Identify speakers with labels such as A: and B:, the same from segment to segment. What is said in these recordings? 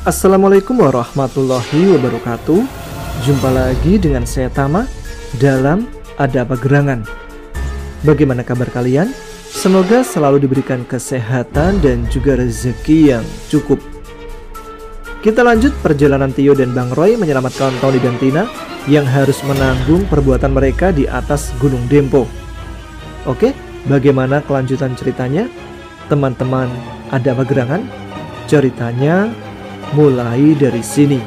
A: Assalamualaikum warahmatullahi wabarakatuh. Jumpa lagi dengan saya Tama dalam Ada Apa Gerangan. Bagaimana kabar kalian? Semoga selalu diberikan kesehatan dan juga rezeki yang cukup. Kita lanjut perjalanan Tio dan Bang Roy menyelamatkan Tony dan Tina yang harus menanggung perbuatan mereka di atas Gunung Dempo. Oke, bagaimana kelanjutan ceritanya? Teman-teman Ada Apa Gerangan? Ceritanya mulai dari sini.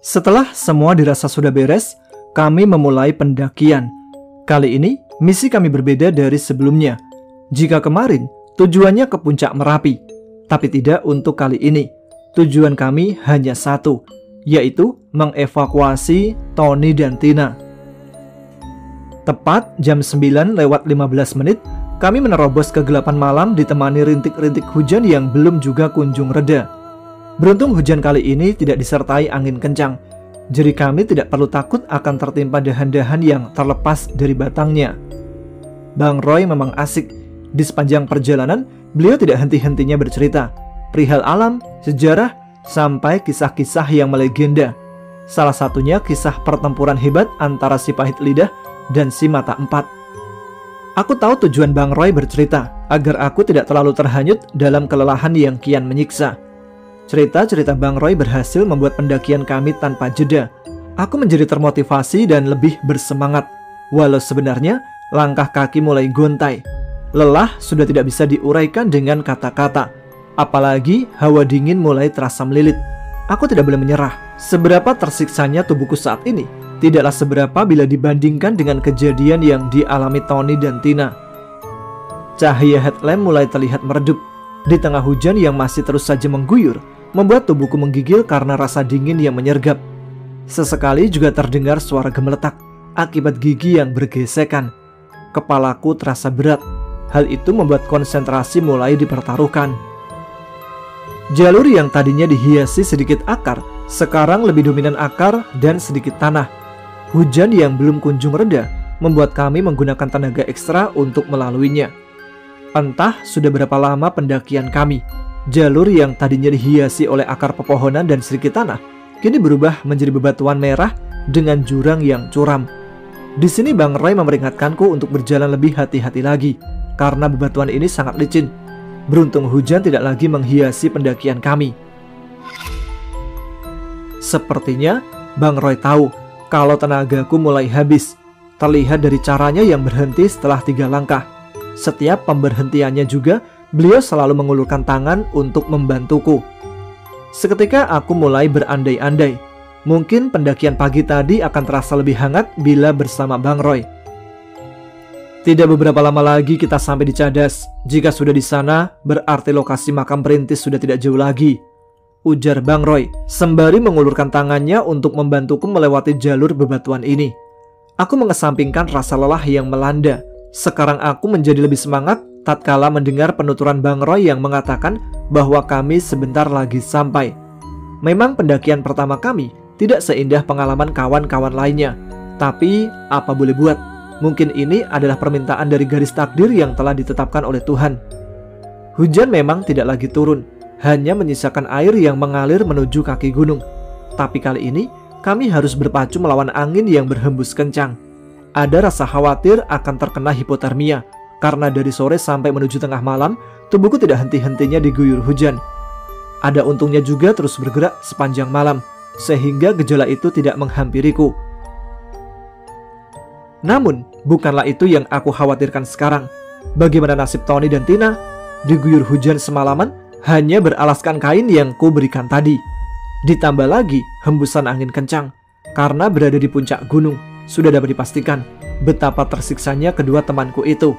A: Setelah semua dirasa sudah beres, kami memulai pendakian. Kali ini, misi kami berbeda dari sebelumnya. Jika kemarin, tujuannya ke puncak Merapi. Tapi tidak untuk kali ini. Tujuan kami hanya satu, yaitu mengevakuasi Tony dan Tina. Tepat jam 9:15, kami menerobos kegelapan malam ditemani rintik-rintik hujan yang belum juga kunjung reda. Beruntung hujan kali ini tidak disertai angin kencang. Jadi kami tidak perlu takut akan tertimpa dahan-dahan yang terlepas dari batangnya. Bang Roy memang asik. Di sepanjang perjalanan, beliau tidak henti-hentinya bercerita perihal alam, sejarah, sampai kisah-kisah yang melegenda. Salah satunya kisah pertempuran hebat antara si Pahit Lidah dan si Mata Empat. Aku tahu tujuan Bang Roy bercerita agar aku tidak terlalu terhanyut dalam kelelahan yang kian menyiksa. Cerita-cerita Bang Roy berhasil membuat pendakian kami tanpa jeda. Aku menjadi termotivasi dan lebih bersemangat. Walau sebenarnya langkah kaki mulai gontai. Lelah sudah tidak bisa diuraikan dengan kata-kata. Apalagi hawa dingin mulai terasa melilit. Aku tidak boleh menyerah. Seberapa tersiksanya tubuhku saat ini tidaklah seberapa bila dibandingkan dengan kejadian yang dialami Tony dan Tina. Cahaya headlamp mulai terlihat meredup. Di tengah hujan yang masih terus saja mengguyur, membuat tubuhku menggigil karena rasa dingin yang menyergap. Sesekali juga terdengar suara gemeletak akibat gigi yang bergesekan. Kepalaku terasa berat. Hal itu membuat konsentrasi mulai dipertaruhkan. Jalur yang tadinya dihiasi sedikit akar, sekarang lebih dominan akar dan sedikit tanah. Hujan yang belum kunjung reda membuat kami menggunakan tenaga ekstra untuk melaluinya. Entah sudah berapa lama pendakian kami, jalur yang tadinya dihiasi oleh akar pepohonan dan sedikit tanah kini berubah menjadi bebatuan merah dengan jurang yang curam. Di sini Bang Roy memperingatkanku untuk berjalan lebih hati-hati lagi karena bebatuan ini sangat licin. Beruntung hujan tidak lagi menghiasi pendakian kami. Sepertinya Bang Roy tahu kalau tenagaku mulai habis. Terlihat dari caranya yang berhenti setelah 3 langkah. Setiap pemberhentiannya juga beliau selalu mengulurkan tangan untuk membantuku. Seketika aku mulai berandai-andai. Mungkin pendakian pagi tadi akan terasa lebih hangat bila bersama Bang Roy. Tidak beberapa lama lagi kita sampai di Cadas. Jika sudah di sana, berarti lokasi makam perintis sudah tidak jauh lagi, ujar Bang Roy sembari mengulurkan tangannya untuk membantuku melewati jalur bebatuan ini. Aku mengesampingkan rasa lelah yang melanda. Sekarang aku menjadi lebih semangat tatkala mendengar penuturan Bang Roy yang mengatakan bahwa kami sebentar lagi sampai. Memang pendakian pertama kami tidak seindah pengalaman kawan-kawan lainnya. Tapi apa boleh buat, mungkin ini adalah permintaan dari garis takdir yang telah ditetapkan oleh Tuhan. Hujan memang tidak lagi turun, hanya menyisakan air yang mengalir menuju kaki gunung. Tapi kali ini kami harus berpacu melawan angin yang berhembus kencang. Ada rasa khawatir akan terkena hipotermia, karena dari sore sampai menuju tengah malam, tubuhku tidak henti-hentinya diguyur hujan. Ada untungnya juga terus bergerak sepanjang malam, sehingga gejala itu tidak menghampiriku. Namun, bukanlah itu yang aku khawatirkan sekarang. Bagaimana nasib Tony dan Tina? Diguyur hujan semalaman, hanya beralaskan kain yang ku berikan tadi. Ditambah lagi hembusan angin kencang. Karena berada di puncak gunung, sudah dapat dipastikan betapa tersiksanya kedua temanku itu.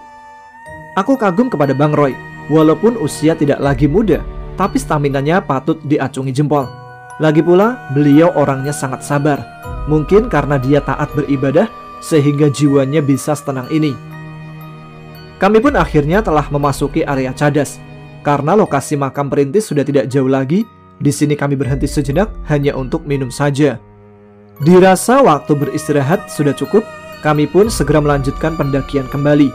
A: Aku kagum kepada Bang Roy. Walaupun usia tidak lagi muda, tapi staminanya patut diacungi jempol. Lagi pula, beliau orangnya sangat sabar. Mungkin karena dia taat beribadah, sehingga jiwanya bisa setenang ini. Kami pun akhirnya telah memasuki area cadas. Karena lokasi makam perintis sudah tidak jauh lagi, di sini kami berhenti sejenak hanya untuk minum saja. Dirasa waktu beristirahat sudah cukup, kami pun segera melanjutkan pendakian kembali.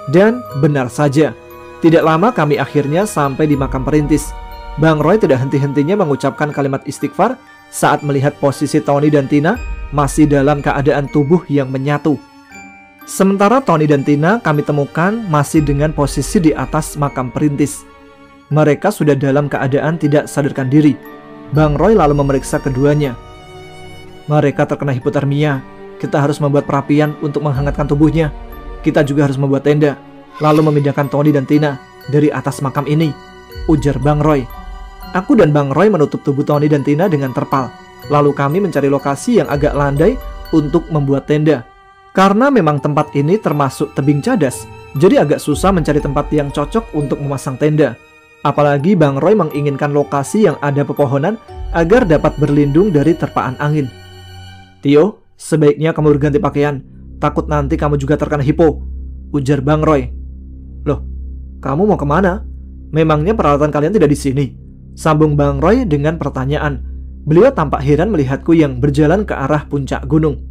A: Dan benar saja, tidak lama kami akhirnya sampai di makam perintis. Bang Roy tidak henti-hentinya mengucapkan kalimat istighfar saat melihat posisi Tony dan Tina masih dalam keadaan tubuh yang menyatu. Sementara Tony dan Tina kami temukan masih dengan posisi di atas makam perintis. Mereka sudah dalam keadaan tidak sadarkan diri. Bang Roy lalu memeriksa keduanya. Mereka terkena hipotermia. Kita harus membuat perapian untuk menghangatkan tubuhnya. Kita juga harus membuat tenda, lalu memindahkan Tony dan Tina dari atas makam ini, ujar Bang Roy. Aku dan Bang Roy menutup tubuh Tony dan Tina dengan terpal. Lalu kami mencari lokasi yang agak landai untuk membuat tenda. Karena memang tempat ini termasuk tebing cadas, jadi agak susah mencari tempat yang cocok untuk memasang tenda. Apalagi Bang Roy menginginkan lokasi yang ada pepohonan agar dapat berlindung dari terpaan angin. Tio, sebaiknya kamu berganti pakaian. Takut nanti kamu juga terkena hipo, ujar Bang Roy. Loh, kamu mau kemana? Memangnya peralatan kalian tidak di sini? Sambung Bang Roy dengan pertanyaan. Beliau tampak heran melihatku yang berjalan ke arah puncak gunung.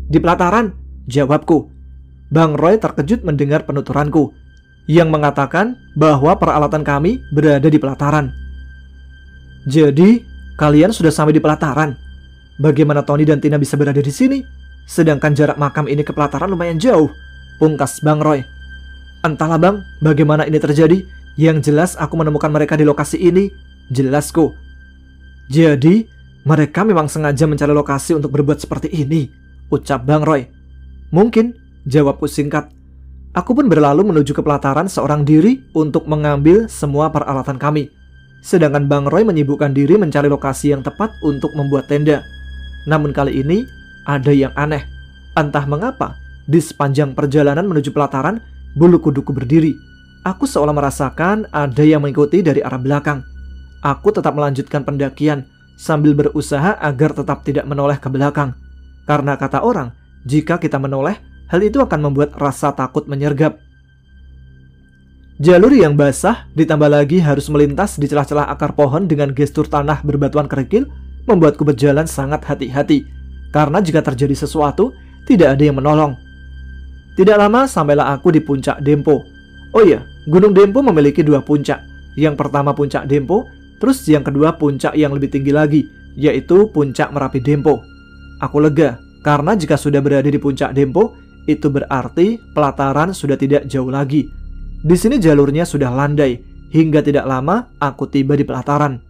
A: Di pelataran, jawabku. Bang Roy terkejut mendengar penuturanku, yang mengatakan bahwa peralatan kami berada di pelataran. Jadi, kalian sudah sampai di pelataran? Bagaimana Tony dan Tina bisa berada di sini? Sedangkan jarak makam ini ke pelataran lumayan jauh, pungkas Bang Roy. Entahlah bang, bagaimana ini terjadi. Yang jelas aku menemukan mereka di lokasi ini, jelasku. Jadi, mereka memang sengaja mencari lokasi untuk berbuat seperti ini, ucap Bang Roy. Mungkin, jawabku singkat. Aku pun berlalu menuju ke pelataran seorang diri untuk mengambil semua peralatan kami. Sedangkan Bang Roy menyibukkan diri mencari lokasi yang tepat untuk membuat tenda. Namun kali ini, ada yang aneh. Entah mengapa, di sepanjang perjalanan menuju pelataran, bulu kuduku berdiri. Aku seolah merasakan ada yang mengikuti dari arah belakang. Aku tetap melanjutkan pendakian sambil berusaha agar tetap tidak menoleh ke belakang. Karena kata orang, jika kita menoleh, hal itu akan membuat rasa takut menyergap. Jalur yang basah ditambah lagi harus melintas di celah-celah akar pohon dengan gestur tanah berbatuan kerikil membuatku berjalan sangat hati-hati. Karena jika terjadi sesuatu, tidak ada yang menolong. Tidak lama sampailah aku di puncak Dempo. Oh iya, Gunung Dempo memiliki dua puncak. Yang pertama puncak Dempo, terus yang kedua puncak yang lebih tinggi lagi, yaitu puncak Merapi Dempo. Aku lega, karena jika sudah berada di puncak Dempo, itu berarti pelataran sudah tidak jauh lagi. Di sini jalurnya sudah landai, hingga tidak lama aku tiba di pelataran.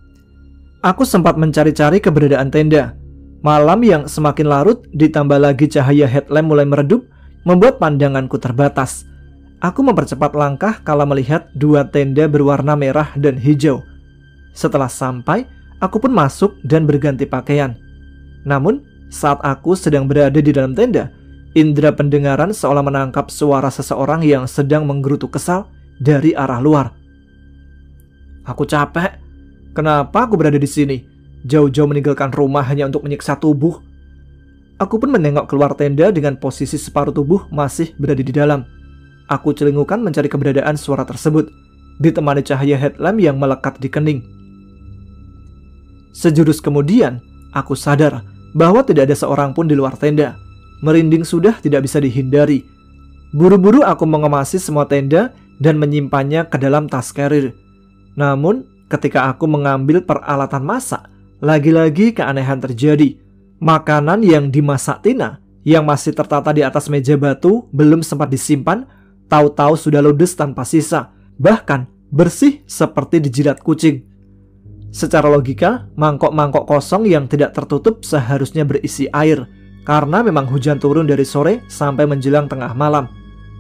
A: Aku sempat mencari-cari keberadaan tenda. Malam yang semakin larut, ditambah lagi cahaya headlamp mulai meredup, membuat pandanganku terbatas. Aku mempercepat langkah kala melihat dua tenda berwarna merah dan hijau. Setelah sampai, aku pun masuk dan berganti pakaian. Namun, saat aku sedang berada di dalam tenda, indera pendengaran seolah menangkap suara seseorang yang sedang menggerutu kesal dari arah luar. Aku capek. Kenapa aku berada di sini? Jauh-jauh meninggalkan rumah hanya untuk menyiksa tubuh. Aku pun menengok keluar tenda dengan posisi separuh tubuh masih berada di dalam. Aku celingukan mencari keberadaan suara tersebut, ditemani cahaya headlamp yang melekat di kening. Sejurus kemudian, aku sadar bahwa tidak ada seorang pun di luar tenda. Merinding sudah tidak bisa dihindari. Buru-buru aku mengemasi semua tenda dan menyimpannya ke dalam tas carrier. Namun, ketika aku mengambil peralatan masak, lagi-lagi keanehan terjadi. Makanan yang dimasak Tina, yang masih tertata di atas meja batu, belum sempat disimpan, tahu-tahu sudah ludes tanpa sisa, bahkan bersih seperti dijilat kucing. Secara logika, mangkok-mangkok kosong yang tidak tertutup seharusnya berisi air, karena memang hujan turun dari sore sampai menjelang tengah malam.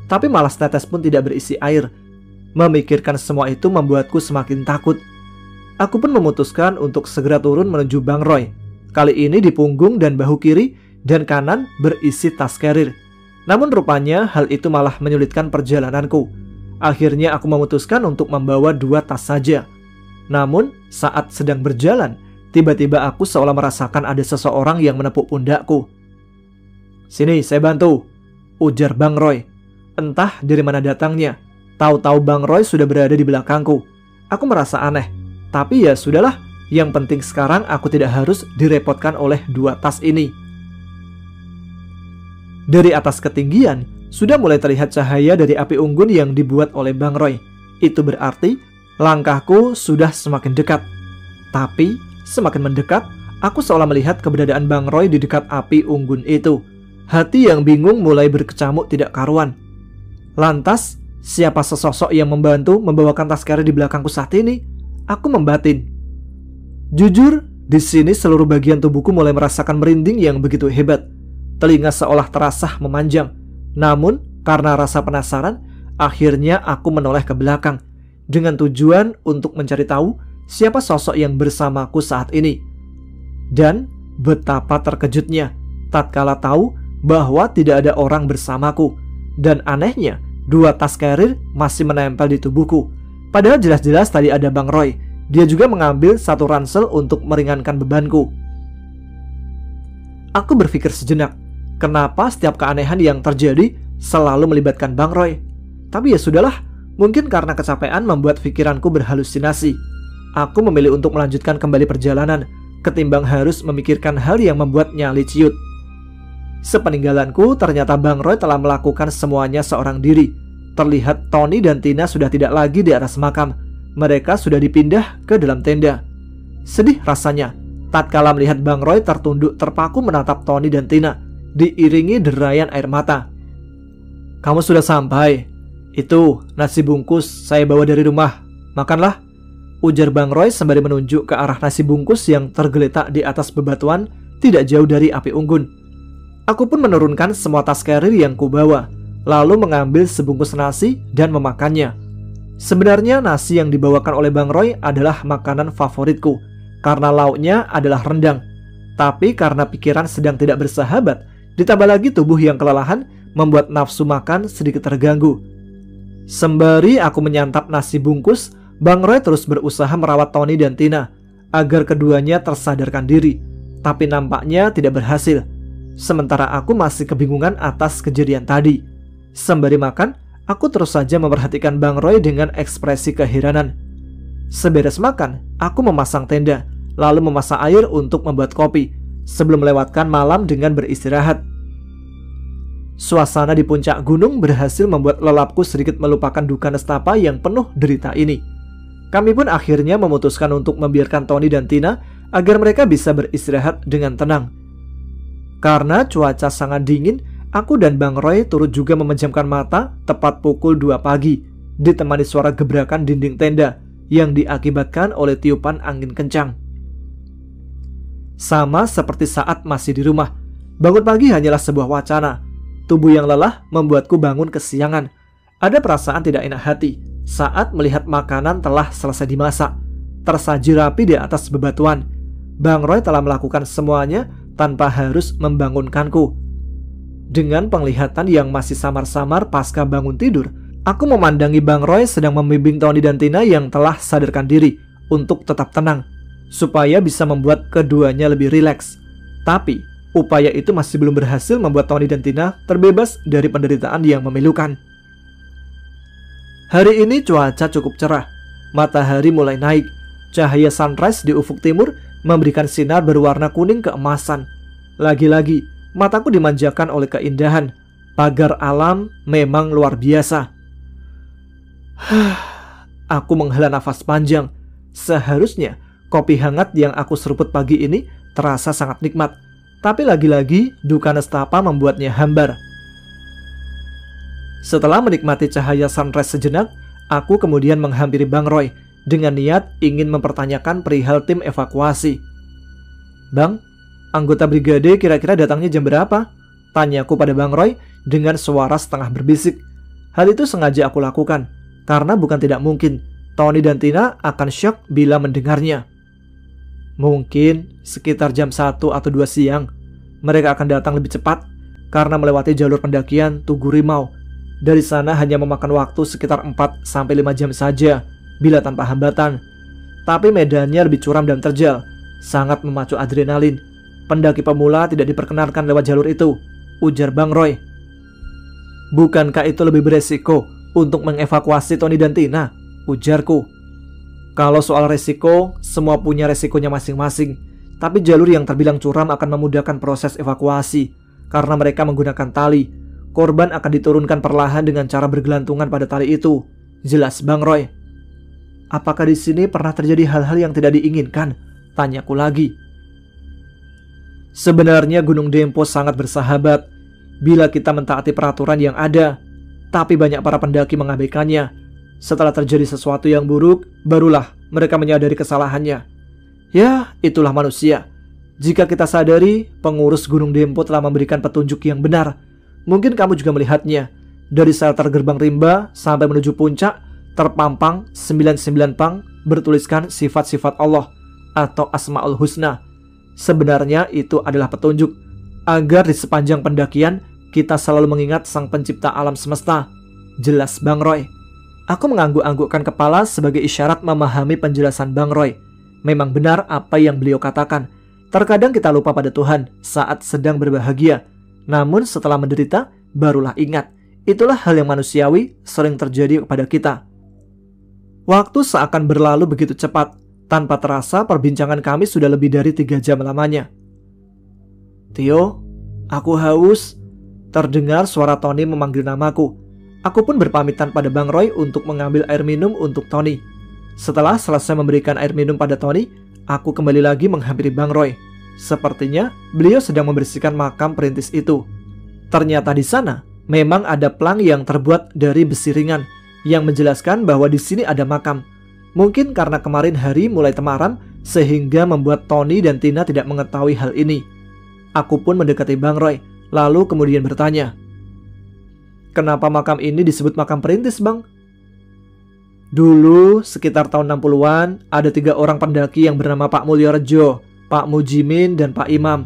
A: Tapi malah setetes pun tidak berisi air. Memikirkan semua itu membuatku semakin takut. Aku pun memutuskan untuk segera turun menuju Bang Roy. Kali ini di punggung dan bahu kiri dan kanan berisi tas carrier. Namun rupanya hal itu malah menyulitkan perjalananku. Akhirnya aku memutuskan untuk membawa dua tas saja. Namun saat sedang berjalan, tiba-tiba aku seolah merasakan ada seseorang yang menepuk pundakku. Sini, saya bantu, ujar Bang Roy. Entah dari mana datangnya. Tahu-tahu Bang Roy sudah berada di belakangku. Aku merasa aneh. Tapi ya sudahlah. Yang penting sekarang aku tidak harus direpotkan oleh 2 tas ini. Dari atas ketinggian, sudah mulai terlihat cahaya dari api unggun yang dibuat oleh Bang Roy. Itu berarti langkahku sudah semakin dekat. Tapi semakin mendekat, aku seolah melihat keberadaan Bang Roy di dekat api unggun itu. Hati yang bingung mulai berkecamuk tidak karuan. Lantas, siapa sesosok yang membantu membawakan tas carrier di belakangku saat ini? Aku membatin. Jujur, di sini seluruh bagian tubuhku mulai merasakan merinding yang begitu hebat. Telinga seolah terasa memanjang. Namun, karena rasa penasaran, akhirnya aku menoleh ke belakang dengan tujuan untuk mencari tahu siapa sosok yang bersamaku saat ini. Dan betapa terkejutnya tatkala tahu bahwa tidak ada orang bersamaku. Dan anehnya, 2 tas carrier masih menempel di tubuhku. Padahal jelas-jelas tadi ada Bang Roy. Dia juga mengambil 1 ransel untuk meringankan bebanku. Aku berpikir sejenak, kenapa setiap keanehan yang terjadi selalu melibatkan Bang Roy? Tapi ya sudahlah, mungkin karena kecapean membuat pikiranku berhalusinasi. Aku memilih untuk melanjutkan kembali perjalanan, ketimbang harus memikirkan hal yang membuat nyali ciut. Sepeninggalanku, ternyata Bang Roy telah melakukan semuanya seorang diri. Terlihat Tony dan Tina sudah tidak lagi di atas makam. Mereka sudah dipindah ke dalam tenda. Sedih rasanya tatkala melihat Bang Roy tertunduk terpaku menatap Tony dan Tina, diiringi derayan air mata. "Kamu sudah sampai. Itu nasi bungkus saya bawa dari rumah. Makanlah," ujar Bang Roy sembari menunjuk ke arah nasi bungkus yang tergeletak di atas bebatuan tidak jauh dari api unggun. Aku pun menurunkan semua tas carrier yang kubawa, lalu mengambil sebungkus nasi dan memakannya. Sebenarnya nasi yang dibawakan oleh Bang Roy adalah makanan favoritku, karena lauknya adalah rendang. Tapi karena pikiran sedang tidak bersahabat, ditambah lagi tubuh yang kelelahan, membuat nafsu makan sedikit terganggu. Sembari aku menyantap nasi bungkus, Bang Roy terus berusaha merawat Tony dan Tina agar keduanya tersadarkan diri. Tapi nampaknya tidak berhasil. Sementara aku masih kebingungan atas kejadian tadi. Sembari makan, aku terus saja memperhatikan Bang Roy dengan ekspresi keheranan. Seberes makan, aku memasang tenda, lalu memasak air untuk membuat kopi, sebelum melewatkan malam dengan beristirahat. Suasana di puncak gunung berhasil membuat lelapku sedikit melupakan duka nestapa yang penuh derita ini. Kami pun akhirnya memutuskan untuk membiarkan Tony dan Tina agar mereka bisa beristirahat dengan tenang. Karena cuaca sangat dingin, aku dan Bang Roy turut juga memejamkan mata tepat pukul 2 pagi, ditemani suara gebrakan dinding tenda yang diakibatkan oleh tiupan angin kencang. Sama seperti saat masih di rumah, bangun pagi hanyalah sebuah wacana. Tubuh yang lelah membuatku bangun kesiangan. Ada perasaan tidak enak hati saat melihat makanan telah selesai dimasak, tersaji rapi di atas bebatuan. Bang Roy telah melakukan semuanya tanpa harus membangunkanku. Dengan penglihatan yang masih samar-samar pasca bangun tidur, aku memandangi Bang Roy sedang membimbing Tony dan Tina yang telah sadarkan diri untuk tetap tenang, supaya bisa membuat keduanya lebih rileks. Tapi upaya itu masih belum berhasil membuat Tony dan Tina terbebas dari penderitaan yang memilukan. Hari ini cuaca cukup cerah. Matahari mulai naik. Cahaya sunrise di ufuk timur memberikan sinar berwarna kuning keemasan. Lagi-lagi, mataku dimanjakan oleh keindahan. Pagar alam memang luar biasa. Aku menghela nafas panjang. Seharusnya kopi hangat yang aku seruput pagi ini terasa sangat nikmat. Tapi lagi-lagi duka nestapa membuatnya hambar. Setelah menikmati cahaya sunrise sejenak, aku kemudian menghampiri Bang Roy dengan niat ingin mempertanyakan perihal tim evakuasi. "Bang, anggota brigade kira-kira datangnya jam berapa?" tanyaku pada Bang Roy dengan suara setengah berbisik. Hal itu sengaja aku lakukan, karena bukan tidak mungkin Tony dan Tina akan syok bila mendengarnya. "Mungkin sekitar jam 1 atau 2 siang. Mereka akan datang lebih cepat karena melewati jalur pendakian Tugu Rimau. Dari sana hanya memakan waktu sekitar 4-5 jam saja bila tanpa hambatan. Tapi medannya lebih curam dan terjal, sangat memacu adrenalin. Pendaki pemula tidak diperkenankan lewat jalur itu," ujar Bang Roy. Bukankah itu lebih beresiko untuk mengevakuasi Tony dan Tina? Ujarku. Kalau soal resiko, semua punya resikonya masing-masing. Tapi jalur yang terbilang curam akan memudahkan proses evakuasi. Karena mereka menggunakan tali, korban akan diturunkan perlahan dengan cara bergelantungan pada tali itu. Jelas Bang Roy. Apakah di sini pernah terjadi hal-hal yang tidak diinginkan? Tanyaku lagi. Sebenarnya Gunung Dempo sangat bersahabat bila kita mentaati peraturan yang ada. Tapi banyak para pendaki mengabaikannya. Setelah terjadi sesuatu yang buruk, barulah mereka menyadari kesalahannya. Ya, itulah manusia. Jika kita sadari, pengurus Gunung Dempo telah memberikan petunjuk yang benar. Mungkin kamu juga melihatnya. Dari shelter gerbang rimba sampai menuju puncak, terpampang 99 pang bertuliskan sifat-sifat Allah atau Asmaul Husna. Sebenarnya itu adalah petunjuk agar di sepanjang pendakian kita selalu mengingat Sang Pencipta alam semesta. Jelas Bang Roy. Aku mengangguk-anggukkan kepala sebagai isyarat memahami penjelasan Bang Roy. Memang benar apa yang beliau katakan. Terkadang kita lupa pada Tuhan saat sedang berbahagia. Namun setelah menderita, barulah ingat. Itulah hal yang manusiawi sering terjadi kepada kita. Waktu seakan berlalu begitu cepat. Tanpa terasa perbincangan kami sudah lebih dari 3 jam lamanya. Tio, aku haus. Terdengar suara Tony memanggil namaku. Aku pun berpamitan pada Bang Roy untuk mengambil air minum untuk Tony. Setelah selesai memberikan air minum pada Tony, aku kembali lagi menghampiri Bang Roy. Sepertinya beliau sedang membersihkan makam perintis itu. Ternyata di sana memang ada plang yang terbuat dari besi ringan yang menjelaskan bahwa di sini ada makam. Mungkin karena kemarin hari mulai temaram sehingga membuat Tony dan Tina tidak mengetahui hal ini. Aku pun mendekati Bang Roy, lalu kemudian bertanya, "Kenapa makam ini disebut makam perintis, Bang?" Dulu, sekitar tahun 60-an, ada 3 orang pendaki yang bernama Pak Mulyorejo, Pak Mujimin, dan Pak Imam.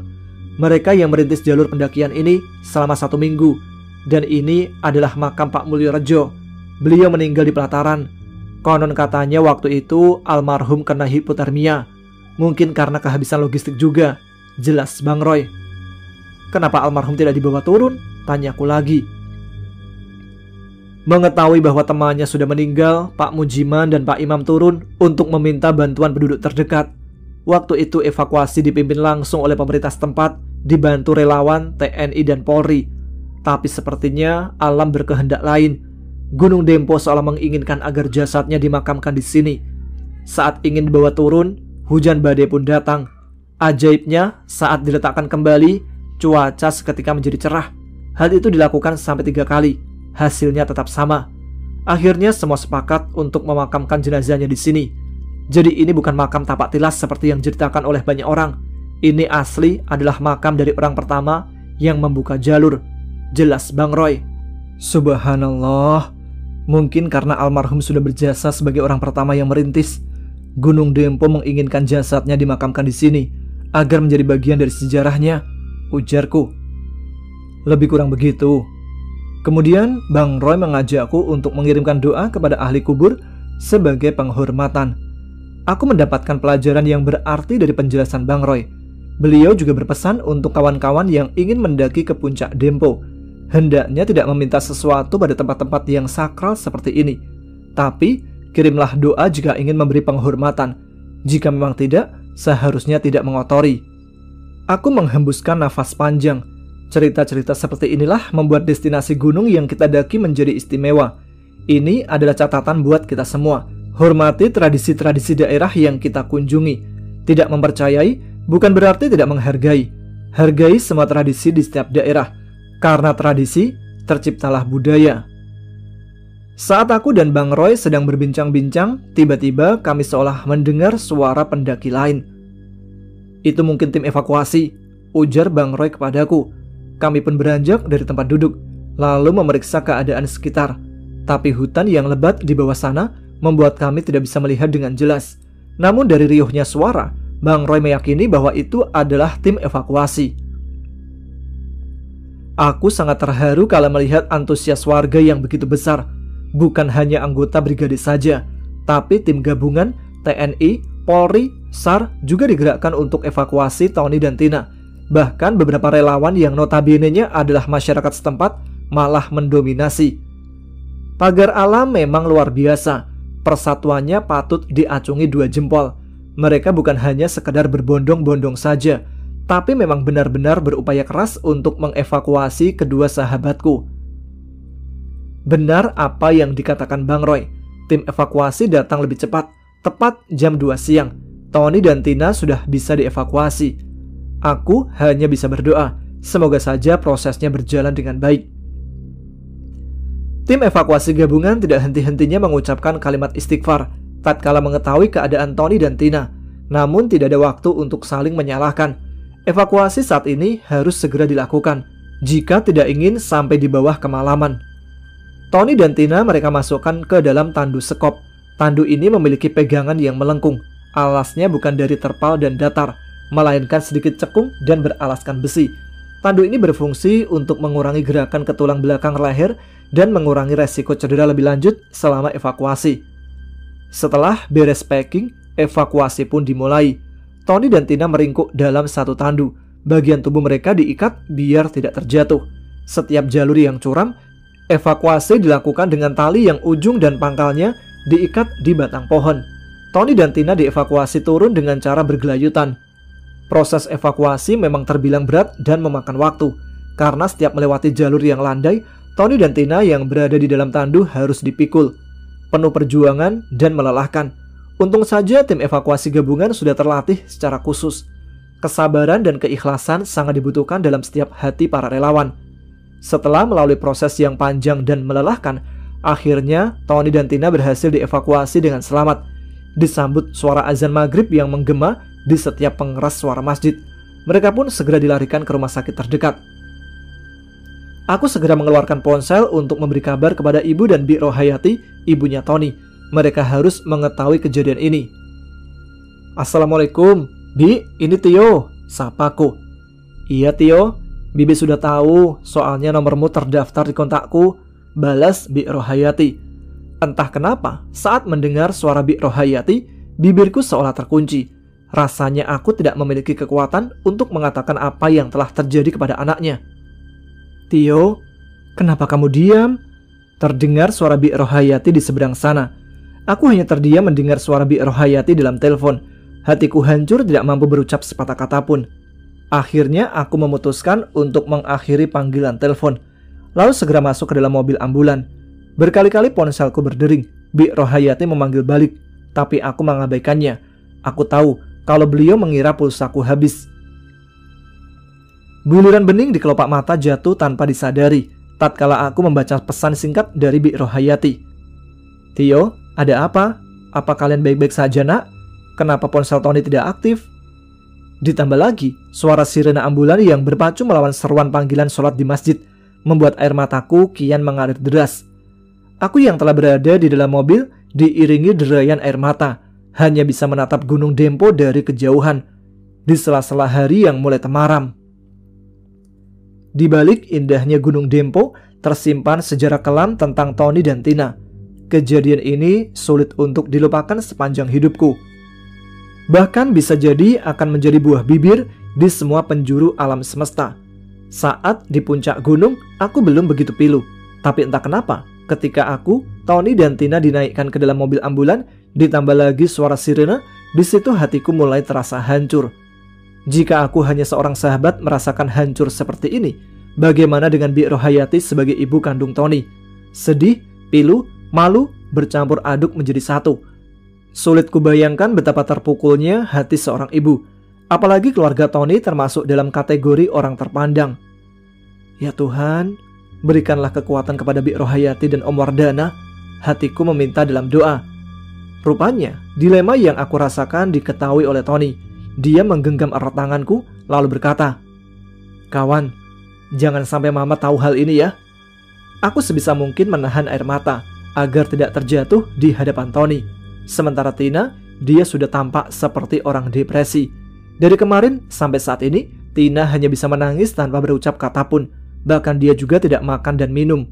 A: Mereka yang merintis jalur pendakian ini selama 1 minggu. Dan ini adalah makam Pak Mulyorejo. Beliau meninggal di pelataran. Konon katanya waktu itu almarhum kena hipotermia. Mungkin karena kehabisan logistik juga. Jelas Bang Roy. Kenapa almarhum tidak dibawa turun? Tanyaku lagi. Mengetahui bahwa temannya sudah meninggal, Pak Mujiman dan Pak Imam turun untuk meminta bantuan penduduk terdekat. Waktu itu evakuasi dipimpin langsung oleh pemerintah setempat, dibantu relawan, TNI dan Polri. Tapi sepertinya alam berkehendak lain. Gunung Dempo seolah menginginkan agar jasadnya dimakamkan di sini. Saat ingin dibawa turun, hujan badai pun datang. Ajaibnya, saat diletakkan kembali, cuaca seketika menjadi cerah. Hal itu dilakukan sampai 3 kali. Hasilnya tetap sama. Akhirnya semua sepakat untuk memakamkan jenazahnya di sini. Jadi ini bukan makam tapak tilas seperti yang diceritakan oleh banyak orang. Ini asli adalah makam dari orang pertama yang membuka jalur. Jelas Bang Roy. Subhanallah. Mungkin karena almarhum sudah berjasa sebagai orang pertama yang merintis, Gunung Dempo menginginkan jasadnya dimakamkan di sini agar menjadi bagian dari sejarahnya, ujarku. Lebih kurang begitu. Kemudian Bang Roy mengajakku untuk mengirimkan doa kepada ahli kubur sebagai penghormatan. Aku mendapatkan pelajaran yang berarti dari penjelasan Bang Roy. Beliau juga berpesan untuk kawan-kawan yang ingin mendaki ke puncak Dempo. Hendaknya tidak meminta sesuatu pada tempat-tempat yang sakral seperti ini. Tapi kirimlah doa jika ingin memberi penghormatan. Jika memang tidak, seharusnya tidak mengotori. Aku menghembuskan nafas panjang. Cerita-cerita seperti inilah membuat destinasi gunung yang kita daki menjadi istimewa. Ini adalah catatan buat kita semua. Hormati tradisi-tradisi daerah yang kita kunjungi. Tidak mempercayai bukan berarti tidak menghargai. Hargai semua tradisi di setiap daerah. Karena tradisi, terciptalah budaya. Saat aku dan Bang Roy sedang berbincang-bincang, tiba-tiba kami seolah mendengar suara pendaki lain. Itu mungkin tim evakuasi, ujar Bang Roy kepadaku. Kami pun beranjak dari tempat duduk, lalu memeriksa keadaan sekitar. Tapi hutan yang lebat di bawah sana membuat kami tidak bisa melihat dengan jelas. Namun dari riuhnya suara, Bang Roy meyakini bahwa itu adalah tim evakuasi. Aku sangat terharu kalau melihat antusias warga yang begitu besar. Bukan hanya anggota brigade saja, tapi tim gabungan, TNI, Polri, SAR juga digerakkan untuk evakuasi Tony dan Tina. Bahkan beberapa relawan yang notabene-nya adalah masyarakat setempat malah mendominasi. Pagar alam memang luar biasa. Persatuannya patut diacungi 2 jempol. Mereka bukan hanya sekedar berbondong-bondong saja, tapi memang benar-benar berupaya keras untuk mengevakuasi kedua sahabatku. Benar apa yang dikatakan Bang Roy. Tim evakuasi datang lebih cepat. Tepat jam 2 siang, Tony dan Tina sudah bisa dievakuasi. Aku hanya bisa berdoa, semoga saja prosesnya berjalan dengan baik. Tim evakuasi gabungan tidak henti-hentinya mengucapkan kalimat istighfar tatkala mengetahui keadaan Tony dan Tina. Namun tidak ada waktu untuk saling menyalahkan. Evakuasi saat ini harus segera dilakukan jika tidak ingin sampai di bawah kemalaman. Tony dan Tina mereka masukkan ke dalam tandu sekop. Tandu ini memiliki pegangan yang melengkung. Alasnya bukan dari terpal dan datar, melainkan sedikit cekung dan beralaskan besi. Tandu ini berfungsi untuk mengurangi gerakan ke tulang belakang leher dan mengurangi resiko cedera lebih lanjut selama evakuasi. Setelah beres packing, evakuasi pun dimulai. Tony dan Tina meringkuk dalam satu tandu. Bagian tubuh mereka diikat biar tidak terjatuh. Setiap jalur yang curam, evakuasi dilakukan dengan tali yang ujung dan pangkalnya diikat di batang pohon. Tony dan Tina dievakuasi turun dengan cara bergelayutan. Proses evakuasi memang terbilang berat dan memakan waktu. Karena setiap melewati jalur yang landai, Tony dan Tina yang berada di dalam tandu harus dipikul. Penuh perjuangan dan melelahkan. Untung saja tim evakuasi gabungan sudah terlatih secara khusus. Kesabaran dan keikhlasan sangat dibutuhkan dalam setiap hati para relawan. Setelah melalui proses yang panjang dan melelahkan, akhirnya Tony dan Tina berhasil dievakuasi dengan selamat. Disambut suara azan maghrib yang menggema di setiap pengeras suara masjid. Mereka pun segera dilarikan ke rumah sakit terdekat. Aku segera mengeluarkan ponsel untuk memberi kabar kepada Ibu dan Bi Rohayati, ibunya Tony. Mereka harus mengetahui kejadian ini. Assalamualaikum, Bi, ini Tio, sapaku. Iya Tio, Bibi sudah tahu, soalnya nomormu terdaftar di kontakku, balas Bi Rohayati. Entah kenapa, saat mendengar suara Bi Rohayati, bibirku seolah terkunci. Rasanya aku tidak memiliki kekuatan untuk mengatakan apa yang telah terjadi kepada anaknya. Tio, kenapa kamu diam? Terdengar suara Bi Rohayati di seberang sana. Aku hanya terdiam mendengar suara Bi Rohayati dalam telepon. Hatiku hancur tidak mampu berucap sepatah kata pun. Akhirnya aku memutuskan untuk mengakhiri panggilan telepon. Lalu segera masuk ke dalam mobil ambulan. Berkali-kali ponselku berdering. Bi Rohayati memanggil balik, tapi aku mengabaikannya. Aku tahu kalau beliau mengira pulsaku habis. Buluran bening di kelopak mata jatuh tanpa disadari tatkala aku membaca pesan singkat dari Bi Rohayati. Tio, ada apa? Apa kalian baik-baik saja nak? Kenapa ponsel Tony tidak aktif? Ditambah lagi, suara sirena ambulan yang berpacu melawan seruan panggilan sholat di masjid membuat air mataku kian mengalir deras. Aku yang telah berada di dalam mobil diiringi derayan air mata, hanya bisa menatap Gunung Dempo dari kejauhan di sela-sela hari yang mulai temaram. Di balik indahnya Gunung Dempo tersimpan sejarah kelam tentang Tony dan Tina. Kejadian ini sulit untuk dilupakan sepanjang hidupku. Bahkan bisa jadi akan menjadi buah bibir di semua penjuru alam semesta. Saat di puncak gunung, aku belum begitu pilu. Tapi entah kenapa, ketika aku, Tony dan Tina dinaikkan ke dalam mobil ambulan, ditambah lagi suara sirena, di situ hatiku mulai terasa hancur. Jika aku hanya seorang sahabat merasakan hancur seperti ini, bagaimana dengan Bi Rohayati sebagai ibu kandung Tony? Sedih, pilu, malu, bercampur aduk menjadi satu. Sulit kubayangkan betapa terpukulnya hati seorang ibu. Apalagi keluarga Tony termasuk dalam kategori orang terpandang. Ya Tuhan, berikanlah kekuatan kepada Bi Rohayati dan Om Wardana. Hatiku meminta dalam doa. Rupanya, dilema yang aku rasakan diketahui oleh Tony. Dia menggenggam erat tanganku lalu berkata, "Kawan, jangan sampai Mama tahu hal ini ya." Aku sebisa mungkin menahan air mata agar tidak terjatuh di hadapan Tony. Sementara Tina, dia sudah tampak seperti orang depresi. Dari kemarin sampai saat ini, Tina hanya bisa menangis tanpa berucap kata pun. Bahkan dia juga tidak makan dan minum.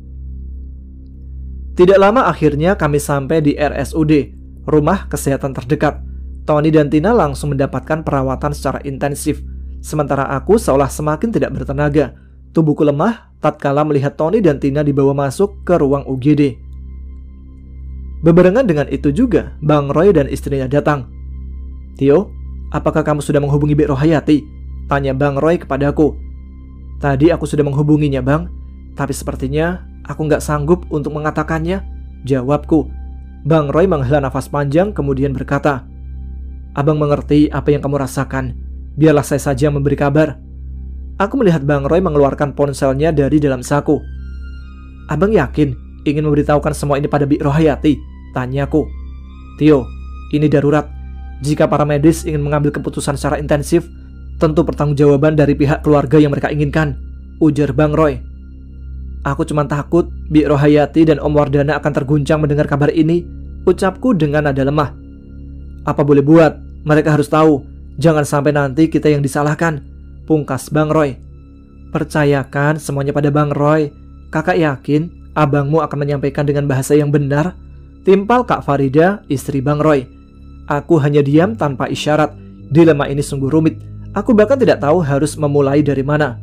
A: Tidak lama akhirnya kami sampai di RSUD, rumah kesehatan terdekat. Tony dan Tina langsung mendapatkan perawatan secara intensif. Sementara aku seolah semakin tidak bertenaga. Tubuhku lemah tatkala melihat Tony dan Tina dibawa masuk ke ruang UGD. Bebarengan dengan itu juga, Bang Roy dan istrinya datang. "Tio, apakah kamu sudah menghubungi Bik Rohayati?" tanya Bang Roy kepadaku. "Tadi aku sudah menghubunginya, Bang, tapi sepertinya aku nggak sanggup untuk mengatakannya," jawabku. Bang Roy menghela nafas panjang kemudian berkata, "Abang mengerti apa yang kamu rasakan. Biarlah saya saja memberi kabar." Aku melihat Bang Roy mengeluarkan ponselnya dari dalam saku. "Abang yakin ingin memberitahukan semua ini pada Bik Rohayati?" tanyaku. "Tio, ini darurat. Jika para medis ingin mengambil keputusan secara intensif, tentu pertanggungjawaban dari pihak keluarga yang mereka inginkan," ujar Bang Roy. "Aku cuma takut Bik Rohayati dan Om Wardana akan terguncang mendengar kabar ini," ucapku dengan nada lemah. "Apa boleh buat, mereka harus tahu. Jangan sampai nanti kita yang disalahkan," pungkas Bang Roy. "Percayakan semuanya pada Bang Roy. Kakak yakin abangmu akan menyampaikan dengan bahasa yang benar," timpal Kak Farida, istri Bang Roy. Aku hanya diam tanpa isyarat. Dilema ini sungguh rumit. Aku bahkan tidak tahu harus memulai dari mana.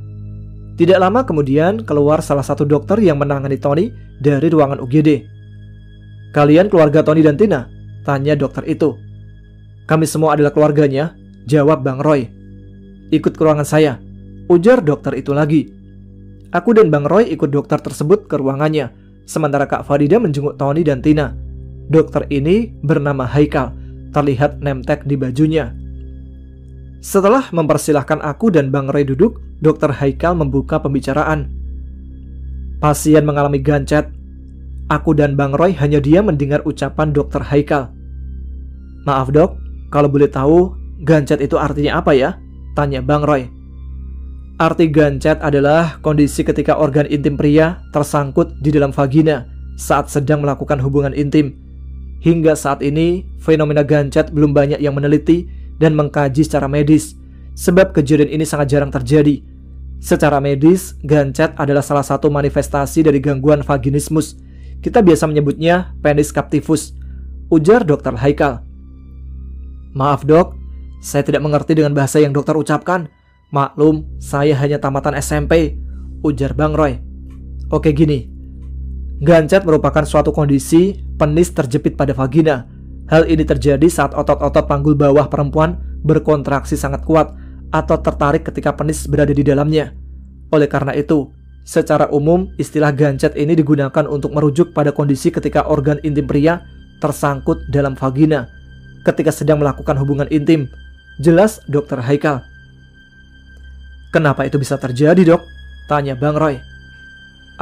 A: Tidak lama kemudian keluar salah satu dokter yang menangani Tony dari ruangan UGD. "Kalian keluarga Tony dan Tina?" tanya dokter itu. "Kami semua adalah keluarganya," jawab Bang Roy. "Ikut ke ruangan saya," ujar dokter itu lagi. Aku dan Bang Roy ikut dokter tersebut ke ruangannya, sementara Kak Farida menjenguk Tony dan Tina. Dokter ini bernama Haikal, terlihat nemtek di bajunya. Setelah mempersilahkan aku dan Bang Roy duduk, Dokter Haikal membuka pembicaraan. "Pasien mengalami gancet." Aku dan Bang Roy hanya diam mendengar ucapan Dokter Haikal. "Maaf dok, kalau boleh tahu gancet itu artinya apa ya?" tanya Bang Roy. "Arti gancet adalah kondisi ketika organ intim pria tersangkut di dalam vagina saat sedang melakukan hubungan intim. Hingga saat ini, fenomena gancet belum banyak yang meneliti dan mengkaji secara medis, sebab kejadian ini sangat jarang terjadi. Secara medis, gancet adalah salah satu manifestasi dari gangguan vaginismus. Kita biasa menyebutnya penis captivus," ujar Dokter Haikal. "Maaf dok, saya tidak mengerti dengan bahasa yang dokter ucapkan. Maklum, saya hanya tamatan SMP," ujar Bang Roy. "Oke gini, gancet merupakan suatu kondisi penis terjepit pada vagina. Hal ini terjadi saat otot-otot panggul bawah perempuan berkontraksi sangat kuat atau tertarik ketika penis berada di dalamnya. Oleh karena itu, secara umum istilah gancet ini digunakan untuk merujuk pada kondisi ketika organ intim pria tersangkut dalam vagina ketika sedang melakukan hubungan intim," jelas Dokter Haikal. "Kenapa itu bisa terjadi dok?" tanya Bang Roy.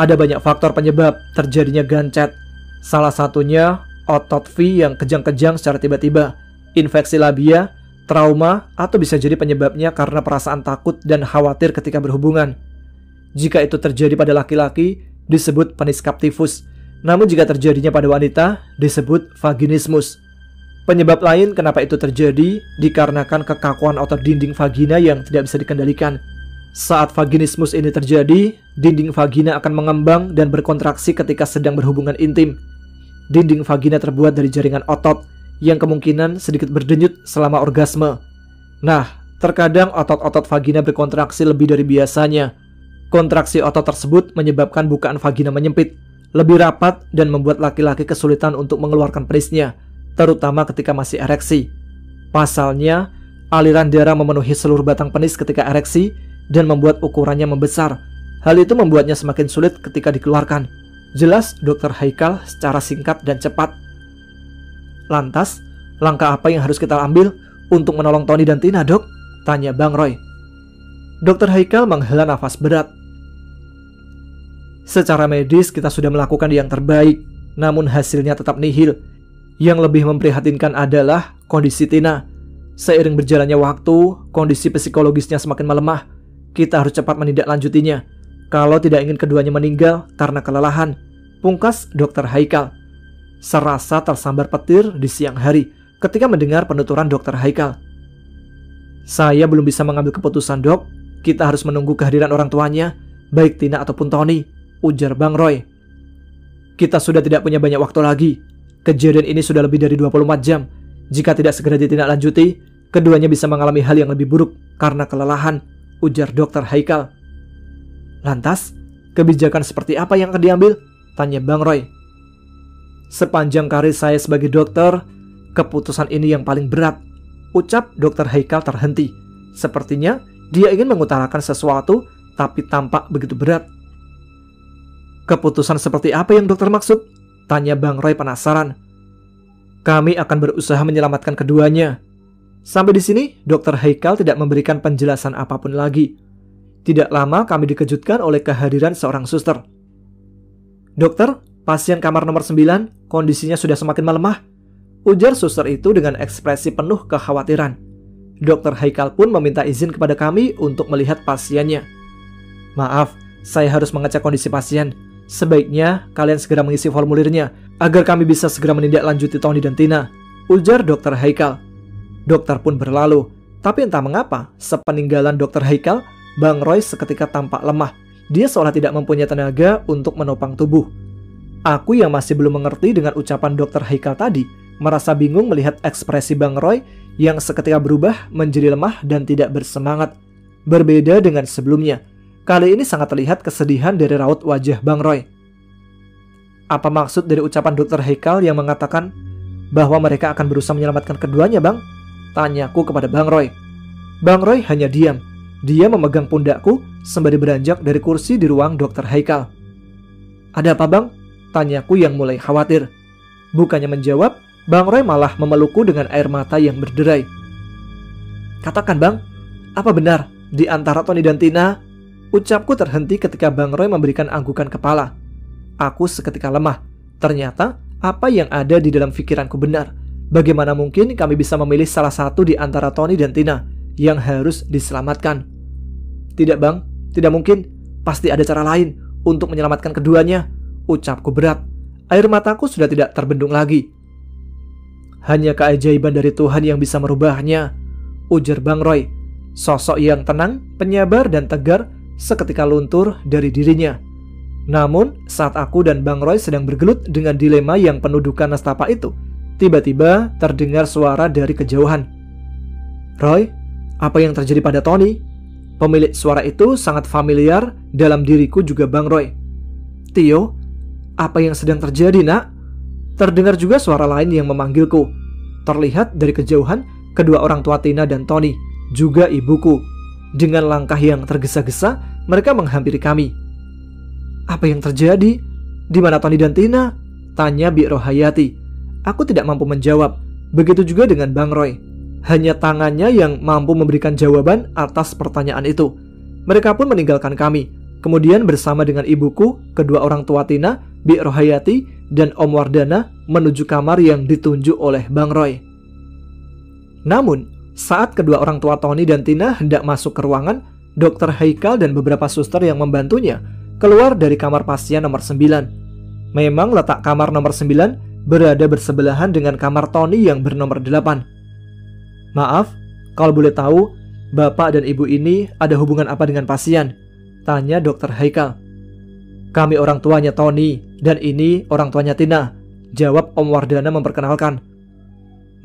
A: "Ada banyak faktor penyebab terjadinya gancet. Salah satunya otot V yang kejang-kejang secara tiba-tiba, infeksi labia, trauma, atau bisa jadi penyebabnya karena perasaan takut dan khawatir ketika berhubungan. Jika itu terjadi pada laki-laki, disebut penis captivus. Namun jika terjadinya pada wanita, disebut vaginismus. Penyebab lain kenapa itu terjadi dikarenakan kekakuan otot dinding vagina yang tidak bisa dikendalikan. Saat vaginismus ini terjadi, dinding vagina akan mengembang dan berkontraksi ketika sedang berhubungan intim. Dinding vagina terbuat dari jaringan otot yang kemungkinan sedikit berdenyut selama orgasme. Nah, terkadang otot-otot vagina berkontraksi lebih dari biasanya. Kontraksi otot tersebut menyebabkan bukaan vagina menyempit, lebih rapat dan membuat laki-laki kesulitan untuk mengeluarkan penisnya, terutama ketika masih ereksi. Pasalnya, aliran darah memenuhi seluruh batang penis ketika ereksi dan membuat ukurannya membesar. Hal itu membuatnya semakin sulit ketika dikeluarkan, jelas Dokter Haikal secara singkat dan cepat. "Lantas, langkah apa yang harus kita ambil untuk menolong Tony dan Tina dok?" tanya Bang Roy. Dokter Haikal menghela nafas berat. "Secara medis kita sudah melakukan yang terbaik, namun hasilnya tetap nihil. Yang lebih memprihatinkan adalah kondisi Tina. Seiring berjalannya waktu, kondisi psikologisnya semakin melemah. Kita harus cepat menindaklanjutinya kalau tidak ingin keduanya meninggal karena kelelahan," pungkas Dokter Haikal. Serasa tersambar petir di siang hari ketika mendengar penuturan Dokter Haikal. "Saya belum bisa mengambil keputusan dok. Kita harus menunggu kehadiran orang tuanya, baik Tina ataupun Tony," ujar Bang Roy. "Kita sudah tidak punya banyak waktu lagi. Kejadian ini sudah lebih dari 24 jam. Jika tidak segera ditindaklanjuti, keduanya bisa mengalami hal yang lebih buruk karena kelelahan," ujar Dokter Haikal. Lantas, kebijakan seperti apa yang akan diambil? Tanya Bang Roy. Sepanjang karir saya sebagai dokter, keputusan ini yang paling berat, ucap Dr. Haikal terhenti. Sepertinya dia ingin mengutarakan sesuatu, tapi tampak begitu berat. Keputusan seperti apa yang dokter maksud? Tanya Bang Roy penasaran. Kami akan berusaha menyelamatkan keduanya. Sampai di sini, Dr. Haikal tidak memberikan penjelasan apapun lagi. Tidak lama kami dikejutkan oleh kehadiran seorang suster. Dokter, pasien kamar nomor 9, kondisinya sudah semakin melemah, ujar suster itu dengan ekspresi penuh kekhawatiran. Dr. Haikal pun meminta izin kepada kami untuk melihat pasiennya. Maaf, saya harus mengecek kondisi pasien. Sebaiknya kalian segera mengisi formulirnya agar kami bisa segera menindaklanjuti Tony dan Tina, ujar Dr. Haikal. Dokter pun berlalu, tapi entah mengapa, sepeninggalan Dr. Haikal, Bang Roy seketika tampak lemah. Dia seolah tidak mempunyai tenaga untuk menopang tubuh. Aku yang masih belum mengerti dengan ucapan Dr. Haikal tadi, merasa bingung melihat ekspresi Bang Roy yang seketika berubah menjadi lemah dan tidak bersemangat. Berbeda dengan sebelumnya, kali ini sangat terlihat kesedihan dari raut wajah Bang Roy. Apa maksud dari ucapan Dr. Haikal yang mengatakan bahwa mereka akan berusaha menyelamatkan keduanya, Bang? Tanyaku kepada Bang Roy. Bang Roy hanya diam. Dia memegang pundakku sembari beranjak dari kursi di ruang Dr. Haikal. Ada apa, Bang? Tanyaku yang mulai khawatir. Bukannya menjawab, Bang Roy malah memelukku dengan air mata yang berderai. Katakan, Bang, apa benar di antara Tony dan Tina? Ucapku terhenti ketika Bang Roy memberikan anggukan kepala. Aku seketika lemah. Ternyata apa yang ada di dalam pikiranku benar. Bagaimana mungkin kami bisa memilih salah satu di antara Tony dan Tina yang harus diselamatkan? Tidak, Bang, tidak mungkin. Pasti ada cara lain untuk menyelamatkan keduanya, ucapku berat. Air mataku sudah tidak terbendung lagi. Hanya keajaiban dari Tuhan yang bisa merubahnya, ujar Bang Roy. Sosok yang tenang, penyabar dan tegar seketika luntur dari dirinya. Namun, saat aku dan Bang Roy sedang bergelut dengan dilema yang penuh duka nestapa itu, tiba-tiba terdengar suara dari kejauhan. Roy, apa yang terjadi pada Tony? Pemilik suara itu sangat familiar dalam diriku juga Bang Roy. Tio, apa yang sedang terjadi, nak? Terdengar juga suara lain yang memanggilku. Terlihat dari kejauhan kedua orang tua Tina dan Tony, juga ibuku. Dengan langkah yang tergesa-gesa, mereka menghampiri kami. Apa yang terjadi? Di mana Tony dan Tina? Tanya Bi Rohayati. Aku tidak mampu menjawab. Begitu juga dengan Bang Roy. Hanya tangannya yang mampu memberikan jawaban atas pertanyaan itu. Mereka pun meninggalkan kami. Kemudian bersama dengan ibuku, kedua orang tua Tina, Bi Rohayati, dan Om Wardana menuju kamar yang ditunjuk oleh Bang Roy. Namun, saat kedua orang tua Tony dan Tina hendak masuk ke ruangan, Dr. Haikal dan beberapa suster yang membantunya keluar dari kamar pasien nomor 9. Memang letak kamar nomor 9 berada bersebelahan dengan kamar Tony yang bernomor 8. Maaf, kalau boleh tahu, Bapak dan Ibu ini ada hubungan apa dengan pasien? Tanya Dr. Haikal. Kami orang tuanya Tony, dan ini orang tuanya Tina, jawab Om Wardana memperkenalkan.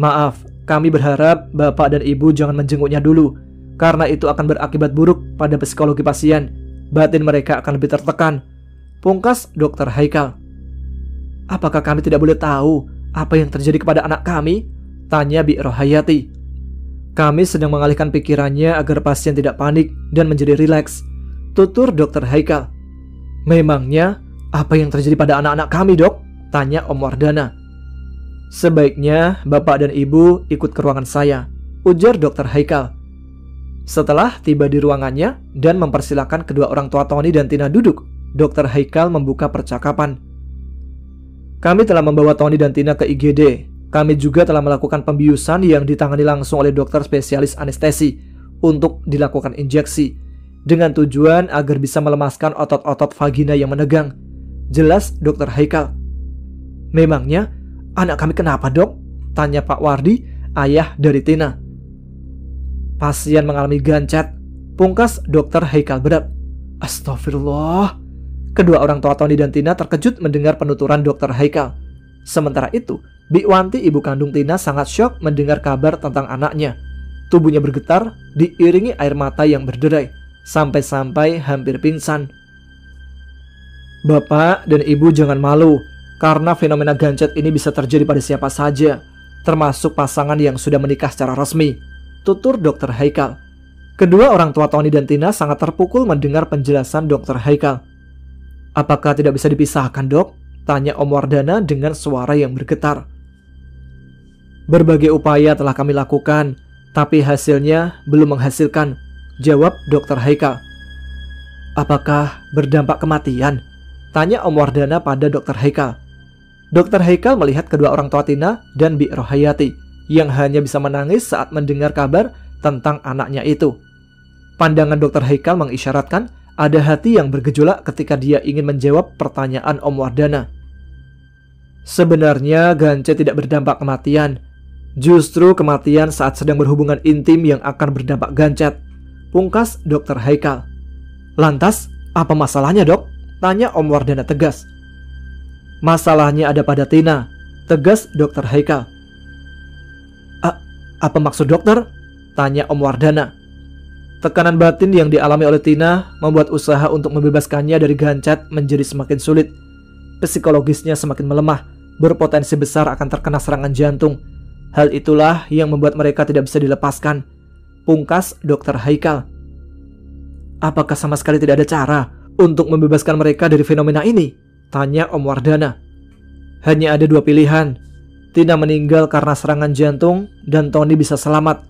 A: Maaf, kami berharap Bapak dan Ibu jangan menjenguknya dulu, karena itu akan berakibat buruk pada psikologi pasien. Batin mereka akan lebih tertekan, pungkas Dr. Haikal. Apakah kami tidak boleh tahu apa yang terjadi kepada anak kami? Tanya Bi Rohayati. Kami sedang mengalihkan pikirannya agar pasien tidak panik dan menjadi rileks, tutur Dr. Haikal. Memangnya apa yang terjadi pada anak-anak kami, Dok? Tanya Om Wardana. Sebaiknya Bapak dan Ibu ikut ke ruangan saya, ujar Dr. Haikal. Setelah tiba di ruangannya dan mempersilahkan kedua orang tua Tony dan Tina duduk, Dr. Haikal membuka percakapan. Kami telah membawa Tony dan Tina ke IGD. Kami juga telah melakukan pembiusan yang ditangani langsung oleh dokter spesialis anestesi untuk dilakukan injeksi, dengan tujuan agar bisa melemaskan otot-otot vagina yang menegang. Jelas Dr. Haikal. Memangnya anak kami kenapa, Dok? Tanya Pak Wardi, ayah dari Tina. Pasien mengalami gancet, pungkas Dr. Haikal berat. Astagfirullah. Kedua orang tua Tony dan Tina terkejut mendengar penuturan Dr. Haikal. Sementara itu, Bi Wanti, ibu kandung Tina, sangat syok mendengar kabar tentang anaknya. Tubuhnya bergetar, diiringi air mata yang berderai, sampai-sampai hampir pingsan. Bapak dan Ibu jangan malu, karena fenomena gancet ini bisa terjadi pada siapa saja, termasuk pasangan yang sudah menikah secara resmi, tutur Dr. Haikal. Kedua orang tua Tony dan Tina sangat terpukul mendengar penjelasan Dr. Haikal. Apakah tidak bisa dipisahkan, Dok? Tanya Om Wardana dengan suara yang bergetar. Berbagai upaya telah kami lakukan, tapi hasilnya belum menghasilkan, jawab Dr. Haikal. Apakah berdampak kematian? Tanya Om Wardana pada Dr. Haikal. Dr. Haikal melihat kedua orang tua Tina dan Bi Rohayati yang hanya bisa menangis saat mendengar kabar tentang anaknya itu. Pandangan Dr. Haikal mengisyaratkan ada hati yang bergejolak ketika dia ingin menjawab pertanyaan Om Wardana. Sebenarnya gancet tidak berdampak kematian. Justru kematian saat sedang berhubungan intim yang akan berdampak gancet, pungkas Dr. Haikal. Lantas, apa masalahnya, Dok? Tanya Om Wardana tegas. Masalahnya ada pada Tina, tegas Dr. Haikal. Apa maksud dokter? Tanya Om Wardana. Tekanan batin yang dialami oleh Tina membuat usaha untuk membebaskannya dari gancet menjadi semakin sulit. Psikologisnya semakin melemah, berpotensi besar akan terkena serangan jantung. Hal itulah yang membuat mereka tidak bisa dilepaskan, pungkas Dr. Haikal. Apakah sama sekali tidak ada cara untuk membebaskan mereka dari fenomena ini? Tanya Om Wardana. Hanya ada dua pilihan. Tina meninggal karena serangan jantung dan Tony bisa selamat.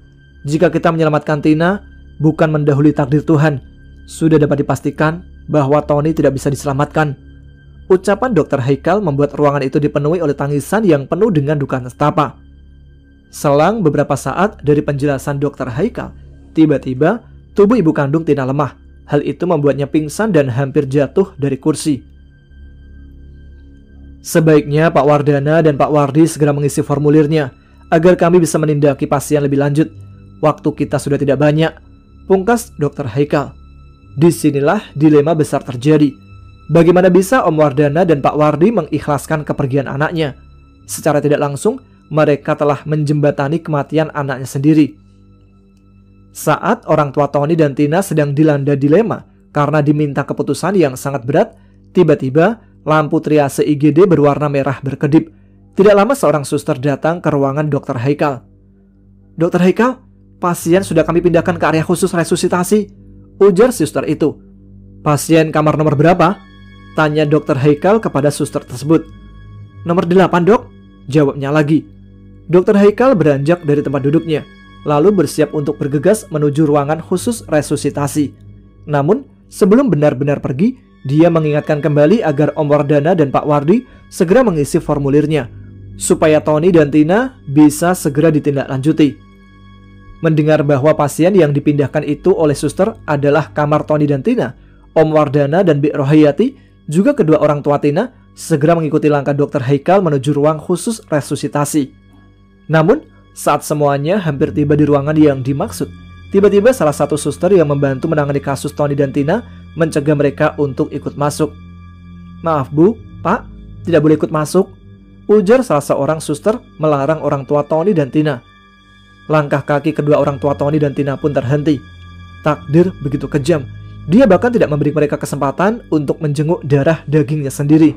A: Jika kita menyelamatkan Tina, bukan mendahului takdir Tuhan, sudah dapat dipastikan bahwa Tony tidak bisa diselamatkan. Ucapan Dr. Haikal membuat ruangan itu dipenuhi oleh tangisan yang penuh dengan duka nestapa. Selang beberapa saat dari penjelasan Dr. Haikal, tiba-tiba tubuh ibu kandung Tina lemah. Hal itu membuatnya pingsan dan hampir jatuh dari kursi. Sebaiknya Pak Wardana dan Pak Wardi segera mengisi formulirnya agar kami bisa menindaki pasien lebih lanjut. Waktu kita sudah tidak banyak, pungkas Dr. Haikal. Disinilah dilema besar terjadi. Bagaimana bisa Om Wardana dan Pak Wardi mengikhlaskan kepergian anaknya? Secara tidak langsung, mereka telah menjembatani kematian anaknya sendiri. Saat orang tua Tony dan Tina sedang dilanda dilema karena diminta keputusan yang sangat berat, tiba-tiba lampu triase IGD berwarna merah berkedip. Tidak lama seorang suster datang ke ruangan Dr. Haikal. Dr. Haikal, pasien sudah kami pindahkan ke area khusus resusitasi, ujar suster itu. Pasien kamar nomor berapa? Tanya Dr. Haikal kepada suster tersebut. Nomor 8, Dok, jawabnya lagi. Dr. Haikal beranjak dari tempat duduknya, lalu bersiap untuk bergegas menuju ruangan khusus resusitasi. Namun, sebelum benar-benar pergi, dia mengingatkan kembali agar Om Wardana dan Pak Wardi segera mengisi formulirnya, supaya Tony dan Tina bisa segera ditindaklanjuti. Mendengar bahwa pasien yang dipindahkan itu oleh suster adalah kamar Tony dan Tina, Om Wardana dan Bi Rohayati, juga kedua orang tua Tina, segera mengikuti langkah Dr. Haikal menuju ruang khusus resusitasi. Namun, saat semuanya hampir tiba di ruangan yang dimaksud, tiba-tiba salah satu suster yang membantu menangani kasus Tony dan Tina mencegah mereka untuk ikut masuk. Maaf Bu, Pak, tidak boleh ikut masuk, ujar salah seorang suster melarang orang tua Tony dan Tina. Langkah kaki kedua orang tua Tony dan Tina pun terhenti. Takdir begitu kejam, dia bahkan tidak memberi mereka kesempatan untuk menjenguk darah dagingnya sendiri.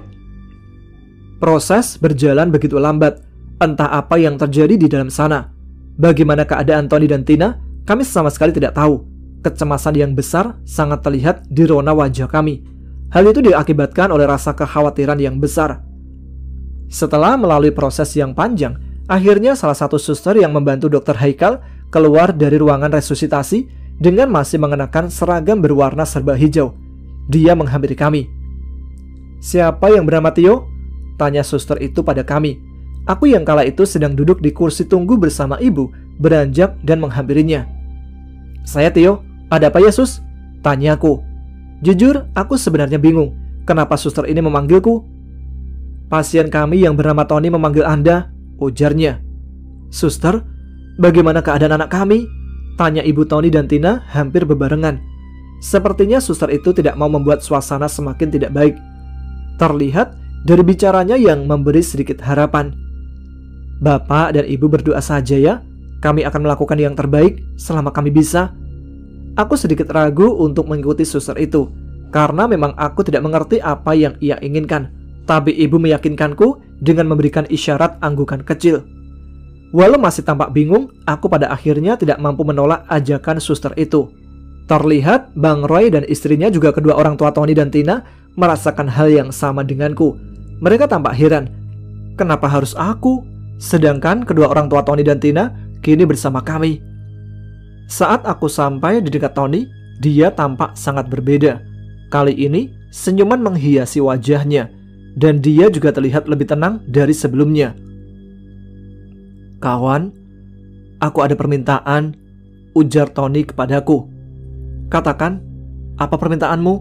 A: Proses berjalan begitu lambat. Entah apa yang terjadi di dalam sana. Bagaimana keadaan Tony dan Tina, kami sama sekali tidak tahu. Kecemasan yang besar sangat terlihat di rona wajah kami. Hal itu diakibatkan oleh rasa kekhawatiran yang besar. Setelah melalui proses yang panjang, akhirnya salah satu suster yang membantu Dr. Haikal keluar dari ruangan resusitasi dengan masih mengenakan seragam berwarna serba hijau. Dia menghampiri kami. Siapa yang bernama Tio? Tanya suster itu pada kami. Aku yang kala itu sedang duduk di kursi tunggu bersama ibu, beranjak dan menghampirinya. Saya Tio, ada apa ya sus? Tanyaku. Jujur, aku sebenarnya bingung, kenapa suster ini memanggilku? Pasien kami yang bernama Tony memanggil Anda, ujarnya. Suster, bagaimana keadaan anak kami? Tanya ibu Tony dan Tina hampir bebarengan. Sepertinya suster itu tidak mau membuat suasana semakin tidak baik. Terlihat dari bicaranya yang memberi sedikit harapan. Bapak dan ibu berdoa saja ya, kami akan melakukan yang terbaik selama kami bisa. Aku sedikit ragu untuk mengikuti suster itu, karena memang aku tidak mengerti apa yang ia inginkan. Tapi ibu meyakinkanku dengan memberikan isyarat anggukan kecil. Walau masih tampak bingung, aku pada akhirnya tidak mampu menolak ajakan suster itu. Terlihat Bang Roy dan istrinya, juga kedua orang tua Tony dan Tina, merasakan hal yang sama denganku. Mereka tampak heran. Kenapa harus aku? Sedangkan kedua orang tua Tony dan Tina kini bersama kami. Saat aku sampai di dekat Tony, dia tampak sangat berbeda. Kali ini senyuman menghiasi wajahnya, dan dia juga terlihat lebih tenang dari sebelumnya. "Kawan, aku ada permintaan," ujar Tony kepadaku. "Katakan, apa permintaanmu?"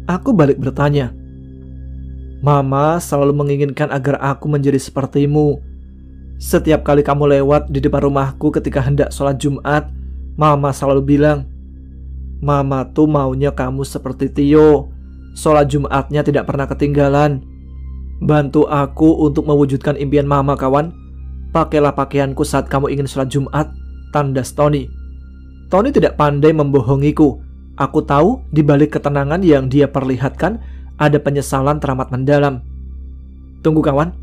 A: Aku balik bertanya. "Mama selalu menginginkan agar aku menjadi sepertimu. Setiap kali kamu lewat di depan rumahku ketika hendak sholat Jumat, Mama selalu bilang, Mama tuh maunya kamu seperti Tio. Sholat Jumatnya tidak pernah ketinggalan. Bantu aku untuk mewujudkan impian Mama, kawan. Pakailah pakaianku saat kamu ingin sholat Jumat," tandas Tony. Tony tidak pandai membohongiku. Aku tahu di balik ketenangan yang dia perlihatkan ada penyesalan teramat mendalam. "Tunggu kawan,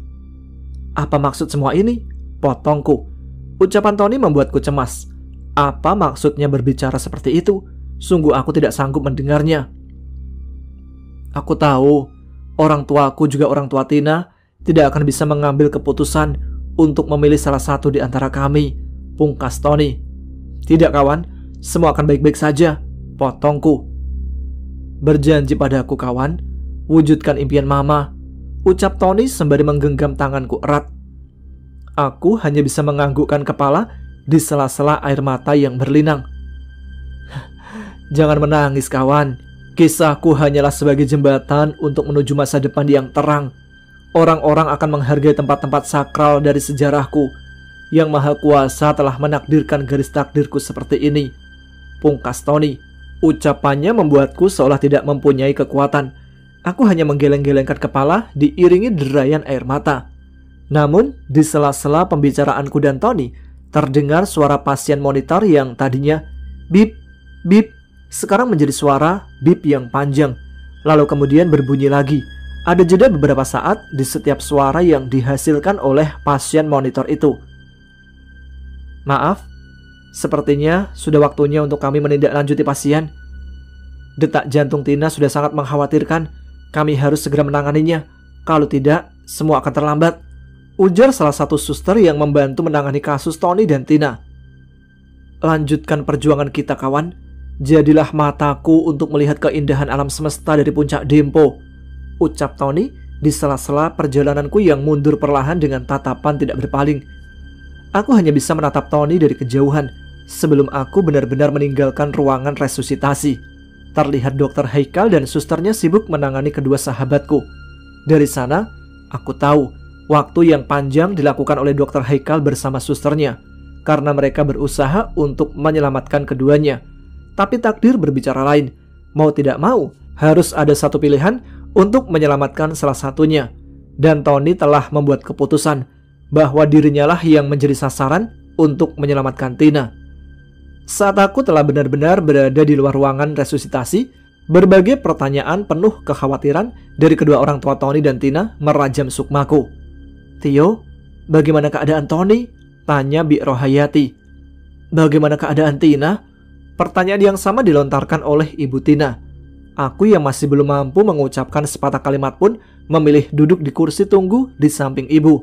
A: apa maksud semua ini?" potongku. Ucapan Tony membuatku cemas. Apa maksudnya berbicara seperti itu? Sungguh aku tidak sanggup mendengarnya. "Aku tahu orang tuaku juga orang tua Tina tidak akan bisa mengambil keputusan untuk memilih salah satu di antara kami," pungkas Tony. "Tidak kawan, semua akan baik-baik saja," potongku. "Berjanji padaku kawan, wujudkan impian Mama," ucap Tony sembari menggenggam tanganku erat. Aku hanya bisa menganggukkan kepala di sela-sela air mata yang berlinang. "Jangan menangis kawan, kisahku hanyalah sebagai jembatan untuk menuju masa depan yang terang. Orang-orang akan menghargai tempat-tempat sakral dari sejarahku. Yang Maha Kuasa telah menakdirkan garis takdirku seperti ini," pungkas Tony. Ucapannya membuatku seolah tidak mempunyai kekuatan. Aku hanya menggeleng-gelengkan kepala diiringi derayan air mata. Namun di sela-sela pembicaraanku dan Tony, terdengar suara pasien monitor yang tadinya bip, bip, sekarang menjadi suara bip yang panjang. Lalu kemudian berbunyi lagi. Ada jeda beberapa saat di setiap suara yang dihasilkan oleh pasien monitor itu. "Maaf, sepertinya sudah waktunya untuk kami menindaklanjuti pasien. Detak jantung Tina sudah sangat mengkhawatirkan. Kami harus segera menanganinya. Kalau tidak, semua akan terlambat," ujar salah satu suster yang membantu menangani kasus Tony dan Tina. "Lanjutkan perjuangan kita kawan. Jadilah mataku untuk melihat keindahan alam semesta dari puncak Dempo," ucap Tony di sela-sela perjalananku yang mundur perlahan dengan tatapan tidak berpaling. Aku hanya bisa menatap Tony dari kejauhan sebelum aku benar-benar meninggalkan ruangan resusitasi. Terlihat Dr. Haikal dan susternya sibuk menangani kedua sahabatku. Dari sana, aku tahu waktu yang panjang dilakukan oleh Dr. Haikal bersama susternya karena mereka berusaha untuk menyelamatkan keduanya. Tapi takdir berbicara lain. Mau tidak mau, harus ada satu pilihan untuk menyelamatkan salah satunya. Dan Tony telah membuat keputusan bahwa dirinya lah yang menjadi sasaran untuk menyelamatkan Tina. Saat aku telah benar-benar berada di luar ruangan resusitasi, berbagai pertanyaan penuh kekhawatiran dari kedua orang tua Tony dan Tina merajam sukmaku. "Tio, bagaimana keadaan Tony?" tanya Bi Rohayati. "Bagaimana keadaan Tina?" Pertanyaan yang sama dilontarkan oleh Ibu Tina. Aku yang masih belum mampu mengucapkan sepatah kalimat pun memilih duduk di kursi tunggu di samping ibu.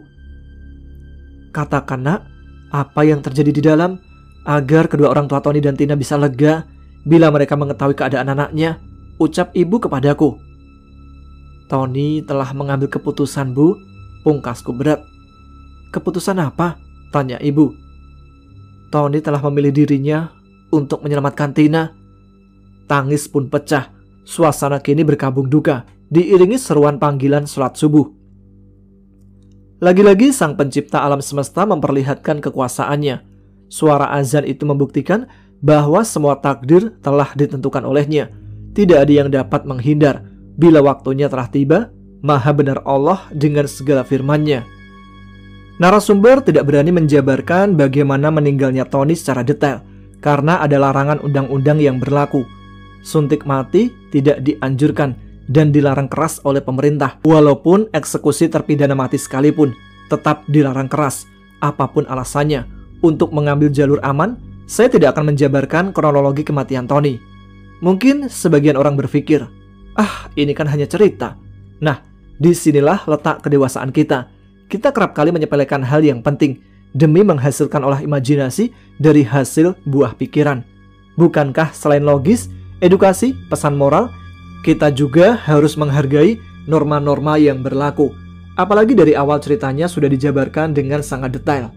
A: "Katakan nak, apa yang terjadi di dalam, agar kedua orang tua Tony dan Tina bisa lega bila mereka mengetahui keadaan anaknya," ucap ibu kepadaku. "Tony telah mengambil keputusan, Bu," pungkasku berat. "Keputusan apa?" tanya ibu. "Tony telah memilih dirinya untuk menyelamatkan Tina." Tangis pun pecah. Suasana kini berkabung duka, diiringi seruan panggilan sholat subuh. Lagi-lagi sang pencipta alam semesta memperlihatkan kekuasaannya. Suara azan itu membuktikan bahwa semua takdir telah ditentukan olehnya. Tidak ada yang dapat menghindar. Bila waktunya telah tiba, Maha benar Allah dengan segala firman-Nya. Narasumber tidak berani menjabarkan bagaimana meninggalnya Tony secara detail, karena ada larangan undang-undang yang berlaku. Suntik mati tidak dianjurkan dan dilarang keras oleh pemerintah. Walaupun eksekusi terpidana mati sekalipun, tetap dilarang keras, apapun alasannya. Untuk mengambil jalur aman, saya tidak akan menjabarkan kronologi kematian Tony. Mungkin sebagian orang berpikir, ini kan hanya cerita. Nah, disinilah letak kedewasaan kita. Kita kerap kali menyepelekan hal yang penting demi menghasilkan olah imajinasi dari hasil buah pikiran. Bukankah selain logis, edukasi, pesan moral, kita juga harus menghargai norma-norma yang berlaku. Apalagi dari awal ceritanya sudah dijabarkan dengan sangat detail.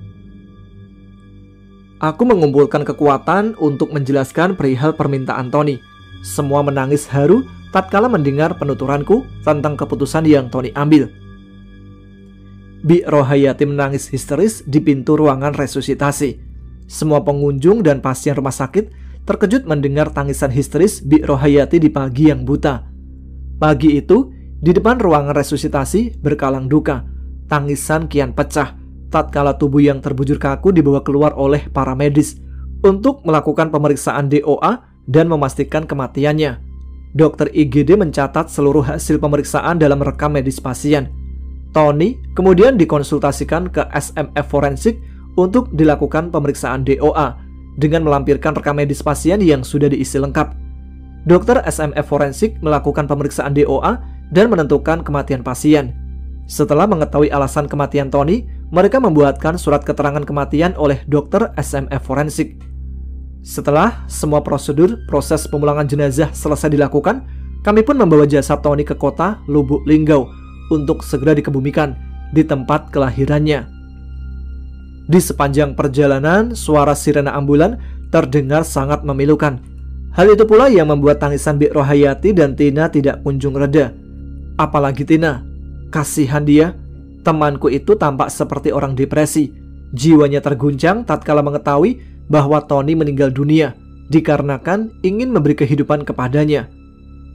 A: Aku mengumpulkan kekuatan untuk menjelaskan perihal permintaan Tony. Semua menangis haru tatkala mendengar penuturanku tentang keputusan yang Tony ambil. Bi Rohayati menangis histeris di pintu ruangan resusitasi. Semua pengunjung dan pasien rumah sakit terkejut mendengar tangisan histeris Bi Rohayati di pagi yang buta. Pagi itu, di depan ruangan resusitasi berkalang duka. Tangisan kian pecah tatkala tubuh yang terbujur kaku dibawa keluar oleh para medis untuk melakukan pemeriksaan DOA dan memastikan kematiannya. Dokter IGD mencatat seluruh hasil pemeriksaan dalam rekam medis pasien. Tony kemudian dikonsultasikan ke SMF forensik untuk dilakukan pemeriksaan DOA dengan melampirkan rekam medis pasien yang sudah diisi lengkap. Dokter SMF forensik melakukan pemeriksaan DOA dan menentukan kematian pasien. Setelah mengetahui alasan kematian Tony, mereka membuatkan surat keterangan kematian oleh dokter SMF forensik. Setelah semua proses pemulangan jenazah selesai dilakukan, kami pun membawa jasad Tony ke kota Lubuk Linggau untuk segera dikebumikan di tempat kelahirannya. Di sepanjang perjalanan, suara sirena ambulan terdengar sangat memilukan. Hal itu pula yang membuat tangisan Bi Rohayati dan Tina tidak kunjung reda. Apalagi Tina, kasihan dia. Temanku itu tampak seperti orang depresi. Jiwanya terguncang tatkala mengetahui bahwa Tony meninggal dunia dikarenakan ingin memberi kehidupan kepadanya.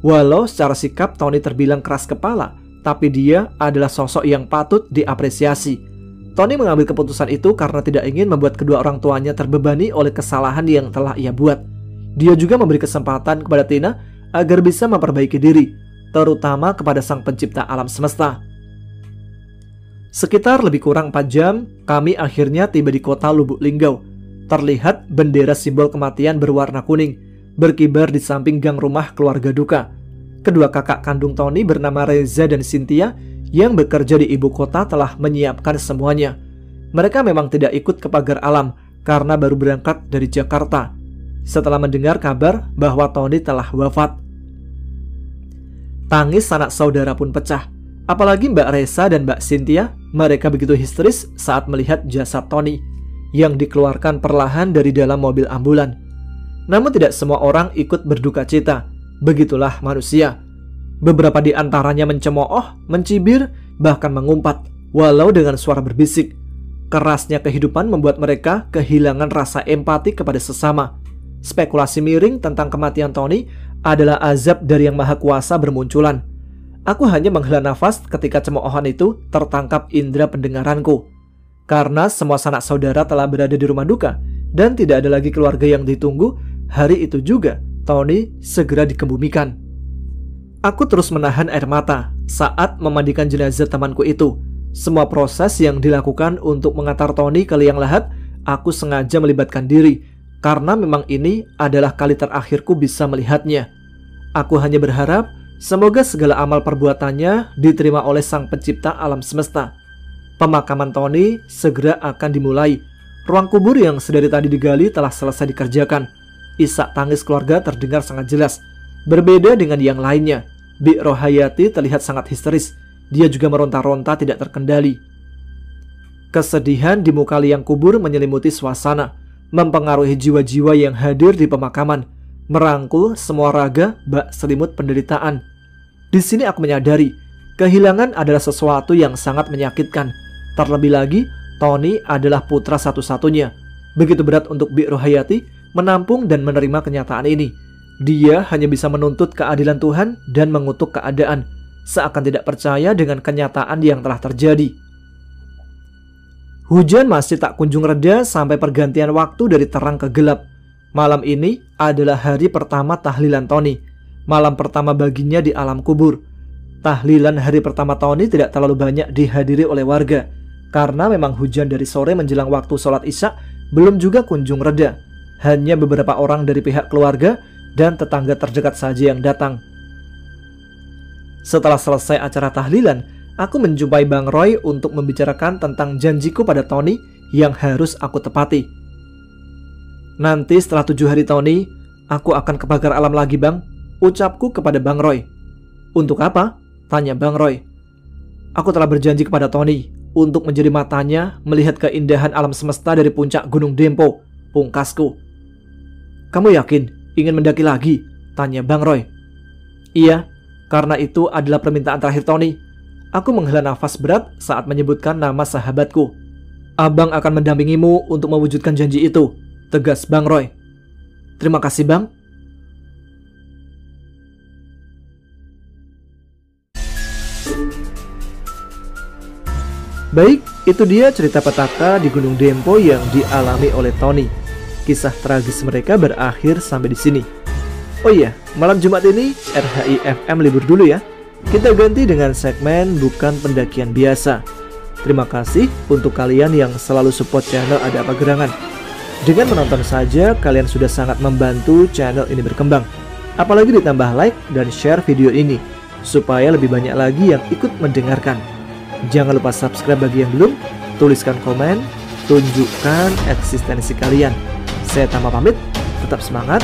A: Walau secara sikap Tony terbilang keras kepala, tapi dia adalah sosok yang patut diapresiasi. Tony mengambil keputusan itu karena tidak ingin membuat kedua orang tuanya terbebani oleh kesalahan yang telah ia buat. Dia juga memberi kesempatan kepada Tina agar bisa memperbaiki diri, terutama kepada Sang Pencipta alam semesta. Sekitar lebih kurang 4 jam, kami akhirnya tiba di kota Lubuk Linggau. Terlihat bendera simbol kematian berwarna kuning berkibar di samping gang rumah keluarga duka. Kedua kakak kandung Tony bernama Reza dan Cynthia yang bekerja di ibu kota telah menyiapkan semuanya. Mereka memang tidak ikut ke pagar alam karena baru berangkat dari Jakarta setelah mendengar kabar bahwa Tony telah wafat. Tangis sanak saudara pun pecah. Apalagi Mbak Reza dan Mbak Cynthia, mereka begitu histeris saat melihat jasad Tony yang dikeluarkan perlahan dari dalam mobil ambulan. Namun tidak semua orang ikut berduka cita. Begitulah manusia. Beberapa di antaranya mencemooh, mencibir, bahkan mengumpat, walau dengan suara berbisik. Kerasnya kehidupan membuat mereka kehilangan rasa empati kepada sesama. Spekulasi miring tentang kematian Tony adalah azab dari Yang Maha Kuasa bermunculan. Aku hanya menghela nafas ketika cemoohan itu tertangkap indera pendengaranku. Karena semua sanak saudara telah berada di rumah duka dan tidak ada lagi keluarga yang ditunggu, hari itu juga Tony segera dikebumikan. Aku terus menahan air mata saat memandikan jenazah temanku itu. Semua proses yang dilakukan untuk mengantar Tony ke liang lahat, aku sengaja melibatkan diri karena memang ini adalah kali terakhirku bisa melihatnya. Aku hanya berharap semoga segala amal perbuatannya diterima oleh Sang Pencipta alam semesta. Pemakaman Tony segera akan dimulai. Ruang kubur yang sedari tadi digali telah selesai dikerjakan. Isak tangis keluarga terdengar sangat jelas. Berbeda dengan yang lainnya, Bi Rohayati terlihat sangat histeris. Dia juga meronta-ronta tidak terkendali. Kesedihan di muka liang kubur menyelimuti suasana, mempengaruhi jiwa-jiwa yang hadir di pemakaman, merangkul semua raga bak selimut penderitaan. Di sini aku menyadari, kehilangan adalah sesuatu yang sangat menyakitkan. Terlebih lagi, Tony adalah putra satu-satunya. Begitu berat untuk Bi Rohayati menampung dan menerima kenyataan ini. Dia hanya bisa menuntut keadilan Tuhan dan mengutuk keadaan, seakan tidak percaya dengan kenyataan yang telah terjadi. Hujan masih tak kunjung reda sampai pergantian waktu dari terang ke gelap. Malam ini adalah hari pertama tahlilan Tony. Malam pertama baginya di alam kubur. Tahlilan hari pertama Tony tidak terlalu banyak dihadiri oleh warga, karena memang hujan dari sore menjelang waktu sholat isya belum juga kunjung reda. Hanya beberapa orang dari pihak keluarga dan tetangga terdekat saja yang datang. Setelah selesai acara tahlilan, aku menjumpai Bang Roy untuk membicarakan tentang janjiku pada Tony yang harus aku tepati. Nanti setelah 7 hari Tony, aku akan ke pagar alam lagi Bang, ucapku kepada Bang Roy. Untuk apa? Tanya Bang Roy. Aku telah berjanji kepada Tony untuk menjadi matanya melihat keindahan alam semesta dari puncak Gunung Dempo, pungkasku. Kamu yakin ingin mendaki lagi? Tanya Bang Roy. Iya, karena itu adalah permintaan terakhir Tony. Aku menghela nafas berat saat menyebutkan nama sahabatku. Abang akan mendampingimu untuk mewujudkan janji itu, tegas Bang Roy. Terima kasih Bang. Baik, itu dia cerita petaka di Gunung Dempo yang dialami oleh Tony. Kisah tragis mereka berakhir sampai di sini. Oh iya, malam Jumat ini RHI FM libur dulu ya. Kita ganti dengan segmen Bukan Pendakian Biasa. Terima kasih untuk kalian yang selalu support channel Ada Apa Gerangan. Dengan menonton saja kalian sudah sangat membantu channel ini berkembang. Apalagi ditambah like dan share video ini, supaya lebih banyak lagi yang ikut mendengarkan. Jangan lupa subscribe bagi yang belum, tuliskan komen, tunjukkan eksistensi kalian. Saya Tama pamit, tetap semangat,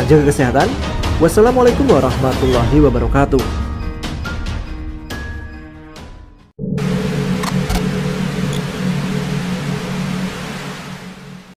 A: jaga kesehatan. Wassalamualaikum warahmatullahi wabarakatuh.